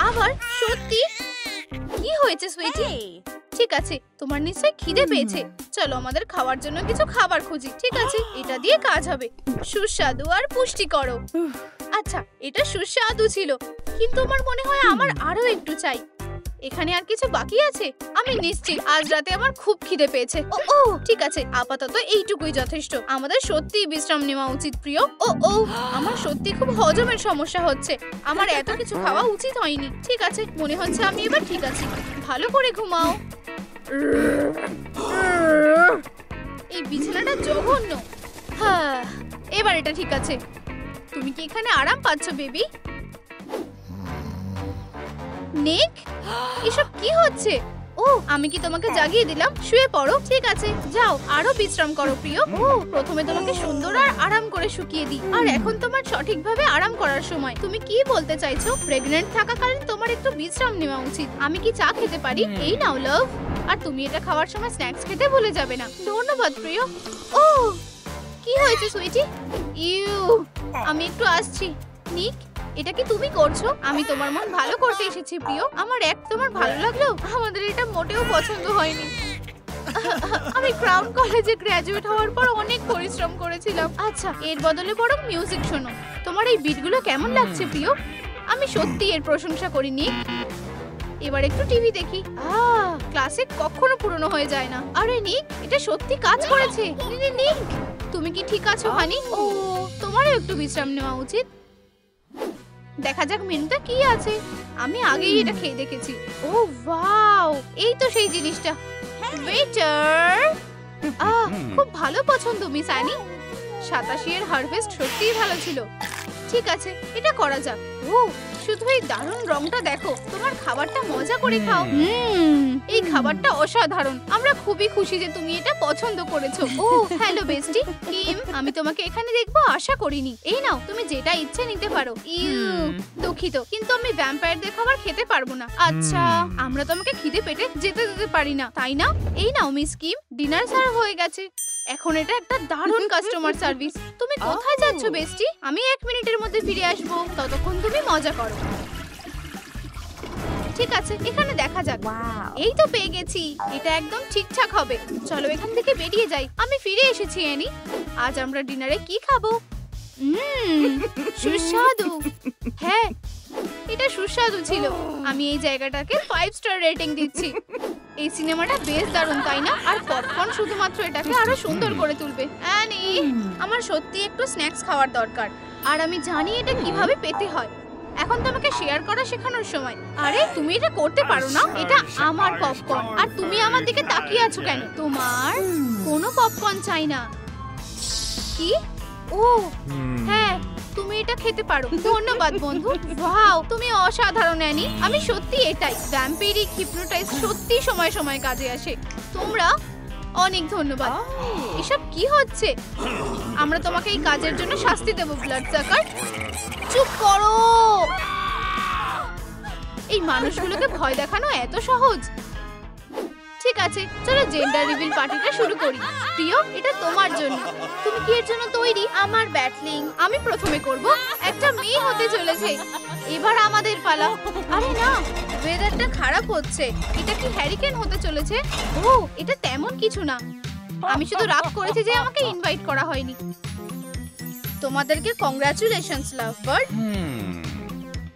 আবার সত্যি কি হয়েছে সুইটি? ঠিক আছে, তোমার নিশ্চয়ই খিদে পেয়েছে। চলো আমাদের খাওয়ার জন্য কিছু খাবার খুঁজি। ঠিক আছে, এটা দিয়ে কাজ হবে। সুস্বাদু আর পুষ্টিকর। আচ্ছা, এটা সুস্বাদু ছিল, কিন্তু আমার মনে হয় আমার আরো একটু চাই। এখানে আর কিছু বাকি আছে? আমি নিশ্চিত আজ রাতে আমার খুব খিদে পেয়েছে। ও ঠিক আছে, আপাতত এইটুকুই যথেষ্ট। আমাদের সত্যিই বিশ্রাম নেওয়া উচিত প্রিয়। আমার সত্যি খুব হজমের সমস্যা হচ্ছে। আমার এত কিছু খাওয়া উচিত হয়নি। ঠিক আছে, মনে হচ্ছে আমি এবার ঠিক আছি। ভালো করে ঘুমাও। এই বিছানাটা জঘন্য। হ্যাঁ, এবার এটা ঠিক আছে। তুমি কি এখানে আরাম পাচ্ছ বেবি? নিক, এসব কি হচ্ছে? ও, আমি কি তোমাকে জাগিয়ে দিলাম? শুয়ে পড়ো। ঠিক আছে, যাও আরো বিশ্রাম করো প্রিয়। প্রথমে তোমাকে সুন্দর আর আরাম করে শুকিয়ে দিই। আর এখন তোমার সঠিকভাবে আরাম করার সময়। তুমি কি বলতে চাইছো? প্রেগন্যান্ট থাকাকালীন তোমার একটু বিশ্রাম নেওয়া উচিত। আমি কি চা খেতে পারি? এই নাও লাভ। আর তুমি এটা খাওয়ার সময় স্ন্যাক্স খেতে ভুলে যাবে না। ধন্যবাদ প্রিয়। ও কি হয়েছে সুইটি? আমি একটু আসছি। নিক, এটা কি তুমি করছো? আমি তোমার মন ভালো করতে এসেছি প্রিয়। আমার তোমার ভালো লাগলো? আমাদের এটা মোটেও পছন্দ হয়নি। আমি ক্রাউন কলেজে গ্র্যাজুয়েট হওয়ার পর অনেক পরিশ্রম করেছিলাম। আচ্ছা, এর বদলে বরং মিউজিক শোনো। তোমার এই বিটগুলো কেমন লাগছে প্রিয়? আমি সত্যি এর প্রশংসা করি নিক। এবার একটু টিভি দেখি। ক্লাসিক কখনো পুরনো হয়ে যায় না। আরে নিক, এটা সত্যি কাজ করেছে। নিক, তুমি কি ঠিক আছো হানি? ও, তোমারও একটু বিশ্রাম নেওয়া উচিত। দেখা যাক মেনুতে কি আছে। আমি আগেই এটা খেয়ে দেখেছি। ও ওয়াও, এই তো সেই জিনিসটা। ওয়েটার, খুব ভালো পছন্দ মিস অ্যানি। 87 এর হারভেস্ট সত্যিই ভালো ছিল। ঠিক আছে, এটা করা যাক। ও, শুধু এই দারুণ রংটা দেখো। তোমার খাবারটা মজা করে খাও। এই খাবারটা অসাধারণ। আমরা খুবই খুশি যে তুমি এটা পছন্দ করেছো। ও হ্যালো বেস্টি কিম, আমি তোমাকে এখানে দেখবো আশা করিনি। এই নাও, তুমি যেটা ইচ্ছে নিতে পারো। দুঃখিত, কিন্তু আমি ভ্যাম্পায়ারদের খাবার খেতে পারবো না। আচ্ছা, আমরা তোমাকে খিদে পেটে যেতে দিতে পারি না, তাই না? এই নাও মিস কিম, ডিনার সার্ভ হয়ে গেছে। এখন এটা একটা দারুণ কাস্টমার সার্ভিস। তুমি কোথায় যাচ্ছ বেস্টি? আমি 1 মিনিটের মধ্যে ফিরে আসবো। ততক্ষণ তুমি মজা করো। ঠিক আছে, এখানে দেখা যাক। এই তো পেয়ে গেছি। এটা একদম ঠিকঠাক হবে। চলো এখান থেকে বেরিয়ে যাই। আমি ফিরে এসেছি অ্যানি। আজ আমরা ডিনারে কি খাবো? সুস্বাদু। হ্যাঁ, এটা সুস্বাদু ছিল। আমি এই জায়গাটাকে 5 স্টার রেটিং দিচ্ছি। এই সিনেমাটা বেশ দারুণ, তাই না? আর পপকর্ন শুধুমাত্র এটাকে আরো সুন্দর করে তুলবে। অ্যানি, আমার সত্যি একটু স্ন্যাক্স খাওয়ার দরকার। আর আমি জানি এটা কিভাবে পেতে হয়। এখন তোমাকে শেয়ার করা শেখানোর সময়। আরে তুমি এটা করতে পারো না? এটা আমার পপকর্ন, আর তুমি আমার দিকে তাকিয়ে আছো কেন? তোমার কোনো পপকর্ন চাই না। কি? ও হ্যাঁ, তুমি তুমি এটা খেতে পারো। ধন্যবাদ বন্ধু। ওয়াও, তুমি অসাধারণ অ্যানি। আমি সত্যি এটাই, ভ্যাম্পিরিক হিপনোটাইজ সত্যি সময় সময় কাজে আসে। তোমরা অনেক ধন্যবাদ। এসব কি হচ্ছে? আমরা তোমাকে এই কাজের জন্য শাস্তি দেব ব্লাড সাকার। চুপ করো। এই মানুষগুলোকে ভয় দেখানো এত সহজ? ঠিক আছে, চলো জেন্ডার রিভিল পার্টিটা শুরু করি। প্রিয়, এটা তোমার জন্য। তুমি কি এর জন্য তৈরি? আমার ব্যাটলিং। আমি প্রথমে করব। একটা মেয়ে হতে চলেছে। এবার আমাদের পালা। আরে না, ওয়েদারটা খারাপ হচ্ছে। এটা কি হ্যারিকেন হতে চলেছে? ও, এটা তেমন কিছু না। আমি শুধু রাগ করেছি যে আমাকে ইনভাইট করা হয়নি। তোমাদেরকে কংগ্রাচুলেশনস লাভ বার্ড।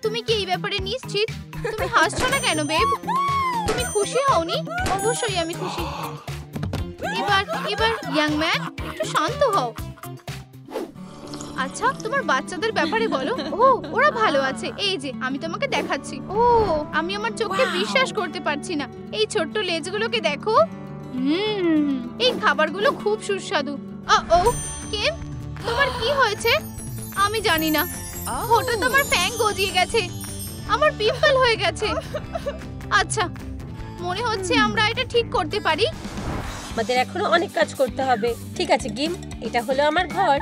তুমি কি এই ব্যাপারে নিশ্চিত? তুমি হাসছো না কেন বেব? তুমি খুশি হওনি? অবশ্যই আমি খুশি। এবার এবার ইয়াং ম্যান, একটু শান্ত হও। আচ্ছা, তোমার বাচ্চাদের ব্যাপারে বলো। ও, ওরা ভালো আছে। এই যে আমি তোমাকে দেখাচ্ছি। ও, আমি আমার চোখে বিশ্বাস করতে পারছি না। এই ছোট্ট লেজগুলোকে দেখো। এই খাবারগুলো খুব সুস্বাদু। ও কেম, তোমার কি হয়েছে? আমি জানি না, হঠাৎ আমার ফ্যাং গজিয়ে গেছে। আমার পিম্পল হয়ে গেছে। আচ্ছা, মনে হচ্ছে আমরা এটা ঠিক করতে পারি। আমাদের এখনো অনেক কাজ করতে হবে। ঠিক আছে গিম, এটা হলো আমার ঘর।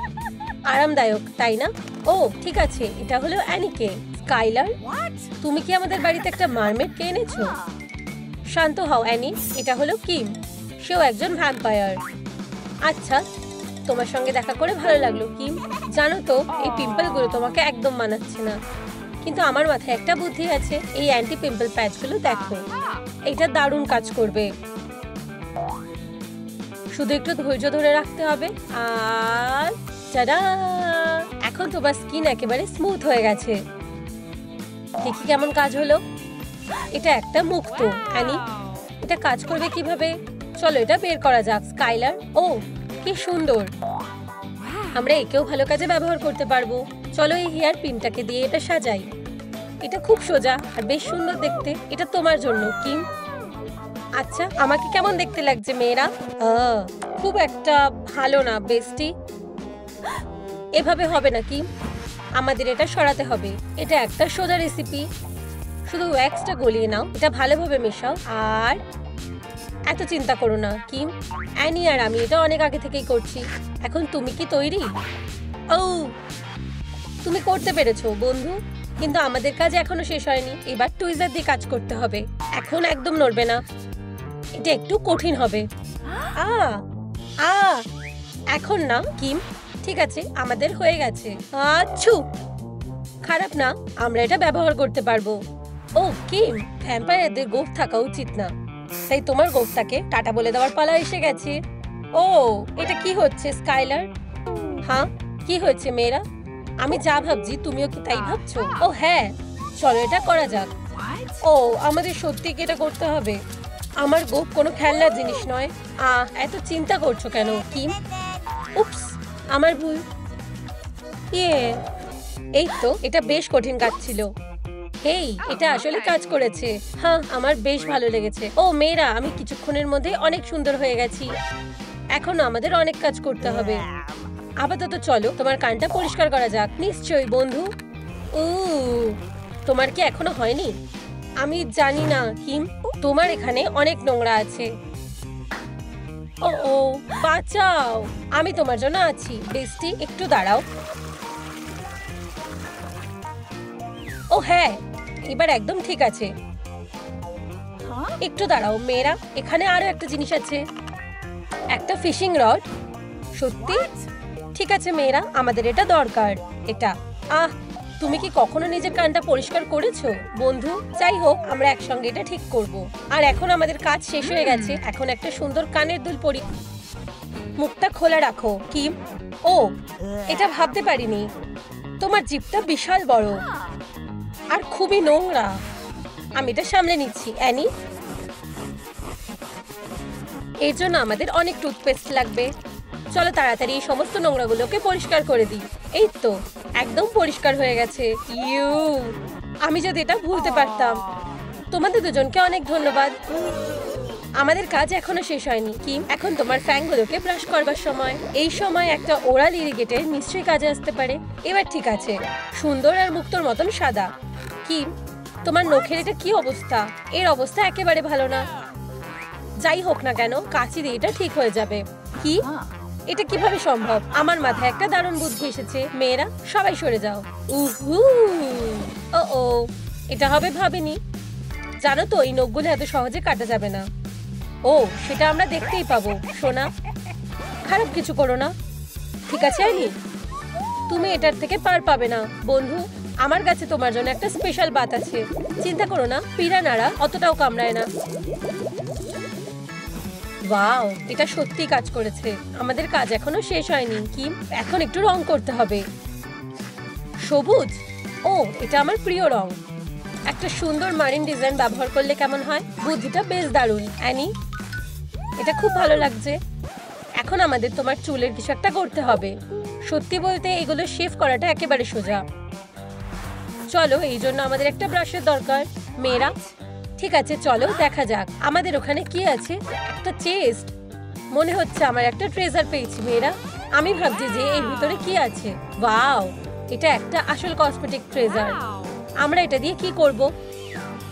আরামদায়ক, তাই না? ও ঠিক আছে, এটা হলো অ্যানিকে। স্কাইলার, তুমি কি আমাদের বাড়িতে একটা মারমেডকে এনেছো? শান্ত হও অ্যানি, এটা হলো কিম। সেও একজন ভ্যাম্পায়ার। আচ্ছা, তোমার সঙ্গে দেখা করে ভালো লাগলো কিম। জানো তো, এই পিম্পলগুলো তোমাকে একদম মানাচ্ছে না, কিন্তু আমার মাথায় একটা বুদ্ধি আছে। এই অ্যান্টি পিম্পল প্যাচগুলো দেখো, এটা দারুণ কাজ করবে। শুধু একটু ধৈর্য ধরে রাখতে হবে। আর টাডা, এখন তোমার স্কিন একেবারে স্মুথ হয়ে গেছে। দেখি কেমন কাজ হলো। এটা একটা মুক্তো অ্যানি, এটা কাজ করবে কিভাবে? চলো এটা বের করা যাক। স্কাইলার, ও কি সুন্দর। আমরা একেও ভালো কাজে ব্যবহার করতে পারবো। চলো এই হেয়ার পিনটাকে দিয়ে এটা সাজাই। এটা খুব সোজা আর বেশ সুন্দর দেখতে। এটা তোমার জন্য কিম। আচ্ছা, আমাকে কেমন দেখতে লাগছে মেয়েরা? খুব একটা ভালো না বেস্টি। এভাবে হবে না কিম, আমাদের এটা সরাতে হবে। এটা একটা সোজা রেসিপি। শুধু ওয়্যাক্সটা গলিয়ে নাও, এটা ভালোভাবে মেশাও। আর এত চিন্তা করো না কিম, অ্যানি আর আমি এটা অনেক আগে থেকেই করছি। এখন তুমি কি তৈরি? ও, তুমি করতে পেরেছো বন্ধু, কিন্তু আমাদের কাজ এখনো শেষ হয়নি। এবার টুইজার দিয়ে কাজ করতে হবে। এখন একদম নড়বে না, এটা একটু কঠিন হবে। এখন না কিম, ঠিক আছে, আমাদের হয়ে গেছে। আচ্ছু, খারাপ না, আমরা এটা ব্যবহার করতে পারবো। ও কিম, ভ্যাম্পায়ারদের গোঁফ থাকা উচিত না, তাই তোমার গোঁফটাকে টাটা বলে দেওয়ার পালা এসে গেছে। ও, এটা কি হচ্ছে স্কাইলার? হ্যাঁ, কি হয়েছে মেয়েরা? আমি যা ভাবছি তুমিও কি তাই ভাবছো? ও হ্যাঁ, চলো এটা করা যাক। ও, আমাদের সত্যি কি এটা করতে হবে? আমার গোঁফ কোনো খেলনার জিনিস নয়। এত চিন্তা করছো কেন কিম? উপস, আমার ভুল। এই তো, এটা বেশ কঠিন কাজ ছিল। হেই, এটা আসলে কাজ করেছে। হ্যাঁ, আমার বেশ ভালো লেগেছে। ও মেয়েরা, আমি কিছুক্ষণের মধ্যে অনেক সুন্দর হয়ে গেছি। এখনো আমাদের অনেক কাজ করতে হবে। আপাতত চলো তোমার কানটা পরিষ্কার করা যাক। নিশ্চয়ই বন্ধু। তোমার কি এখনো হয়নি? আমি জানি না কিম, তোমার এখানে অনেক নোংরা আছে। ও বাঁচাও, আমি তোমার জন্য আছি বেস্টি, একটু দাঁড়াও। ও হ্যাঁ, এবার একদম ঠিক আছে। একটু দাঁড়াও মেয়েরা, এখানে আরো একটা জিনিস আছে, একটা ফিশিং রড। সত্যি? ঠিক আছে মেয়েরা, আমাদের এটা দরকার। এটা তুমি কি কখনো নিজের কানটা পরিষ্কার করেছো বন্ধু? যাই হোক, আমরা একসঙ্গে এটা ঠিক করব। আর এখন আমাদের কাজ শেষ হয়ে গেছে। এখন একটা সুন্দর কানের দুল পরি। মুখটা খোলা রাখো কিম। ও, এটা ভাবতে পারিনি। তোমার জিভটা বিশাল বড় আর খুবই নোংরা। আমি এটা সামলে নিচ্ছি অ্যানি। এর জন্য আমাদের অনেক টুথপেস্ট লাগবে। চলো তাড়াতাড়ি এই সমস্ত নোংরাগুলোকে পরিষ্কার করে দিই। এই তো, একদম পরিষ্কার হয়ে গেছে। আমি যদি এটা ভুলতে পারতাম। তোমাদের দুজনকে অনেক ধন্যবাদ। আমাদের কাজ এখনো শেষ হয়নি কিম। এখন তোমার ফ্যাংগুলোকে ব্রাশ করবার সময়। এই সময় একটা ওরাল ইরিগেটর নিশ্চয়ই কাজে আসতে পারে। এবার ঠিক আছে, সুন্দর আর মুক্তোর মতন সাদা। কিম, তোমার নখের এটা কি অবস্থা? এর অবস্থা একেবারে ভালো না। যাই হোক না কেন, কাঁচি দিয়ে এটা ঠিক হয়ে যাবে। কি, এটা কিভাবে সম্ভব? আমার মাথায় একটা দারুণ বুদ্ধি এসেছে। মেয়েরা সবাই সরে যাও। উহু, ও এটা হবে ভাবিনি। জানো তো এই নখগুলো এত সহজে কাটা যাবে না। ও, সেটা আমরা দেখতেই পাবো। সোনা, খারাপ কিছু করো না, ঠিক আছে আইনি? তুমি এটার থেকে পার পাবে না বন্ধু। আমার কাছে তোমার জন্য একটা স্পেশাল বাত আছে। চিন্তা করো না, পিরানারা অতটাও কামড়ায় না। ওয়াও, এটা সত্যি কাজ করেছে। আমাদের কাজ এখনো শেষ হয়নি কিম। এখন একটু রং করতে হবে। সবুজ, ও এটা আমার প্রিয় রং। একটা সুন্দর মারিন ডিজাইন ব্যবহার করলে কেমন হয়? বুদ্ধিটা বেশ দারুণ অ্যানি, এটা খুব ভালো লাগছে। এখন আমাদের তোমার চুলের কিছু একটা করতে হবে। সত্যি বলতে এগুলো শেভ করাটা একেবারে সোজা। চলো, এই জন্য আমাদের একটা ব্রাশের দরকার। মেয়েরা ঠিক আছে, চলো দেখা যাক আমাদের ওখানে কি আছে। একটা চেস্ট, মনে হচ্ছে আমার একটা ট্রেজার পেয়েছি। মেয়েরা, আমি ভাবছি যে এর ভিতরে কি আছে। ওয়াও, এটা একটা আসল কসমেটিক ট্রেজার। আমরা এটা দিয়ে কি করব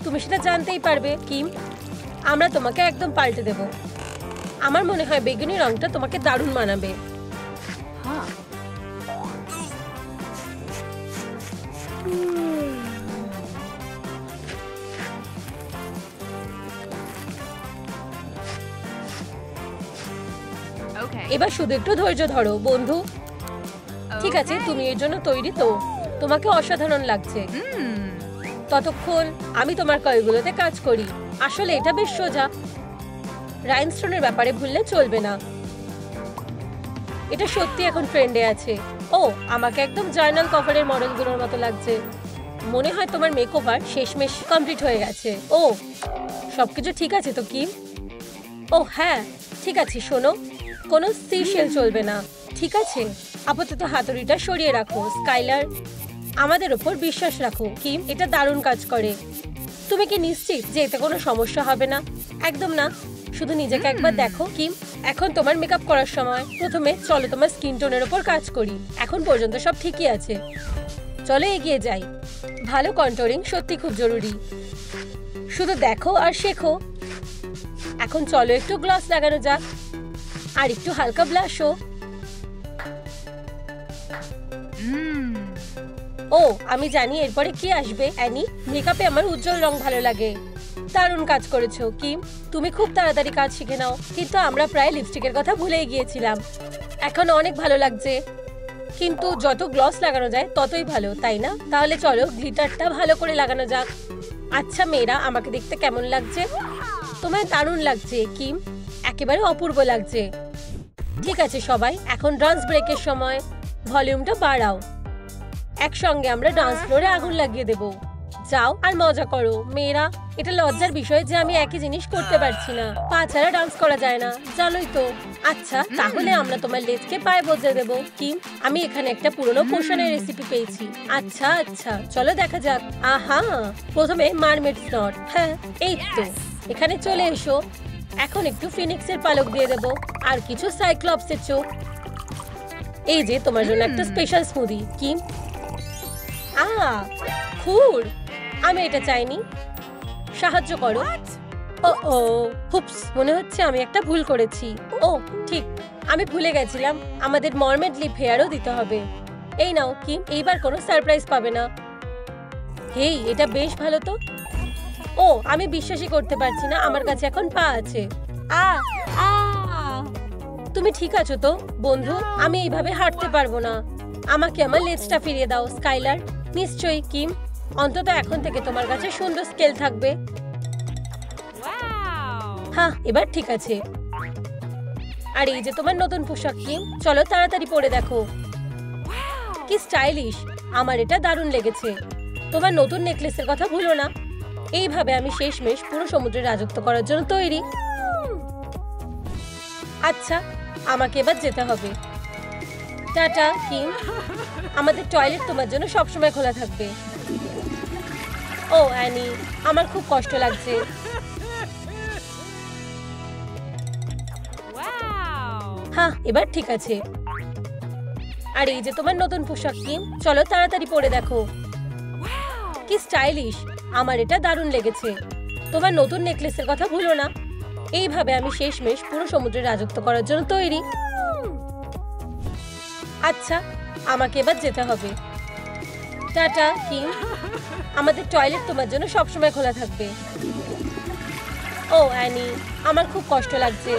তুমি সেটা জানতেই পারবে কিম। আমরা তোমাকে একদম পাল্টে দেব। আমার মনে হয় বেগুনি রংটা তোমাকে দারুণ মানাবে। এবার শুধু একটু ধৈর্য ধরো বন্ধু। ঠিক আছে, তুমি এর জন্য তৈরি তো? তোমাকে অসাধারণ লাগছে। ততক্ষণ আমি তোমার কয়েকগুলোতে কাজ করি। আসলে এটা বেশ সোজা। রাইনস্টোনের ব্যাপারে ভুললে চলবে না। এটা সত্যি এখন ট্রেন্ডে আছে। ও, আমাকে একদম জার্নাল কভারের মডেলগুলোর মতো লাগছে। মনে হয় তোমার মেকওভার শেষমেশ কমপ্লিট হয়ে গেছে। ও, সবকিছু ঠিক আছে তো কিম? ও হ্যাঁ, ঠিক আছে। শোনো, কোনো সিশেল চলবে না, ঠিক আছে? আপাতত হাতুড়িটা সরিয়ে রাখো। স্কাইলার, আমাদের ওপর বিশ্বাস রাখো কিম, এটা দারুণ কাজ করে। তুমি কি নিশ্চিত যে এতে কোনো সমস্যা হবে না? একদম না, শুধু নিজেকে একবার দেখো কিম। এখন তোমার মেকআপ করার সময়। প্রথমে চলো তোমার স্কিন টোনের ওপর কাজ করি। এখন পর্যন্ত সব ঠিকই আছে, চলো এগিয়ে যাই। ভালো কন্ট্রোলিং সত্যি খুব জরুরি। শুধু দেখো আর শেখো। এখন চলো একটু গ্লস লাগানো যাক, আর একটু হালকা ব্লাশও। ও, আমি জানি এরপরে কি আসবে অ্যানি। মেকআপে আমার উজ্জ্বল রং ভালো লাগে। দারুণ কাজ করেছো কিম, তুমি খুব তাড়াতাড়ি কাজ শিখে নাও। কিন্তু আমরা প্রায় লিপস্টিকের কথা ভুলেই গিয়েছিলাম। এখন অনেক ভালো লাগছে, কিন্তু যত গ্লস লাগানো যায় ততই ভালো, তাই না? তাহলে চলো গ্লিটারটা ভালো করে লাগানো যাক। আচ্ছা মেয়েরা, আমাকে দেখতে কেমন লাগছে? তোমায় দারুণ লাগছে কিম, একেবারে অপূর্ব লাগছে। ঠিক আছে সবাই, এখন ডান্স ব্রেকের সময়। ভলিউমটা বাড়াও। একসঙ্গে আমরা ডান্স ফ্লোরে আগুন লাগিয়ে দেব। যাও আর মজা করো মেয়েরা। এটা লজ্জার বিষয় যে আমি একই জিনিস করতে পারছি না। পা ছাড়া ডান্স করা যায় না, জানোই তো। আচ্ছা, তাহলে আমরা তোমার লেজকে পায়ে বদলে দেবো কিম। আমি এখানে একটা পুরনো পোষণের রেসিপি পেয়েছি। আচ্ছা আচ্ছা, চলো দেখা যাক। আহা, প্রথমে মারমেড স্নট। হ্যাঁ, এই তো, এখানে চলে এসো। এখন একটু ফিনিক্সের পালক দিয়ে দেবো, আর কিছু সাইক্লপসের চোখ। এই যে তোমার জন্য একটা স্পেশাল স্মুদি কিম। খুর, আমি এটা চাইনি, সাহায্য করো। ও হুপস, মনে হচ্ছে আমি একটা ভুল করেছি। ও ঠিক, আমি ভুলে গেছিলাম আমাদের মরমেড লিপ হেয়ারও দিতে হবে। এই নাও কিম, এইবার কোনো সারপ্রাইজ পাবে না। হেই, এটা বেশ ভালো তো। ও, আমি বিশ্বাসই করতে পারছি না আমার কাছে এখন পা আছে। তুমি ঠিক আছো তো বন্ধু? আমি এইভাবে হাঁটতে পারবো না। আমাকে আমার লেজটা ফিরিয়ে দাও স্কাইলার। নিশ্চয়ই কিম, অন্তত এখন থেকে তোমার কাছে সুন্দর স্কেল থাকবে। হ্যাঁ, এবার ঠিক আছে। আর এই যে তোমার নতুন পোশাক কিম, চলো তাড়াতাড়ি পরে দেখো। কি স্টাইলিশ, আমার এটা দারুণ লেগেছে। তোমার নতুন নেকলেসের কথা ভুলো না। এইভাবে আমি শেষমেশ পুরো সমুদ্রে রাজত্ব করার জন্য তৈরি। আচ্ছা, আমাকে এবার যেতে হবে। টাটা কিম, আমাদের টয়লেট তোমার জন্য সবসময় খোলা থাকবে। ও অ্যানি, আমার খুব কষ্ট লাগছে। হ্যাঁ, এবার ঠিক আছে। আর এই যে তোমার নতুন পোশাক কিম, চলো তাড়াতাড়ি পরে দেখো। কি স্টাইলিশ, আমার এটা দারুণ লেগেছে। তোমার নতুন নেকলেসের কথা ভুলো না। এইভাবে আমি শেষমেশ পুরো সমুদ্রে রাজত্ব করার জন্য তৈরি। আচ্ছা, আমাকে এবার যেতে হবে। টাটা কিম, আমাদের টয়লেট তোমার জন্য সবসময় খোলা থাকবে। ও অ্যানি, আমার খুব কষ্ট লাগছে।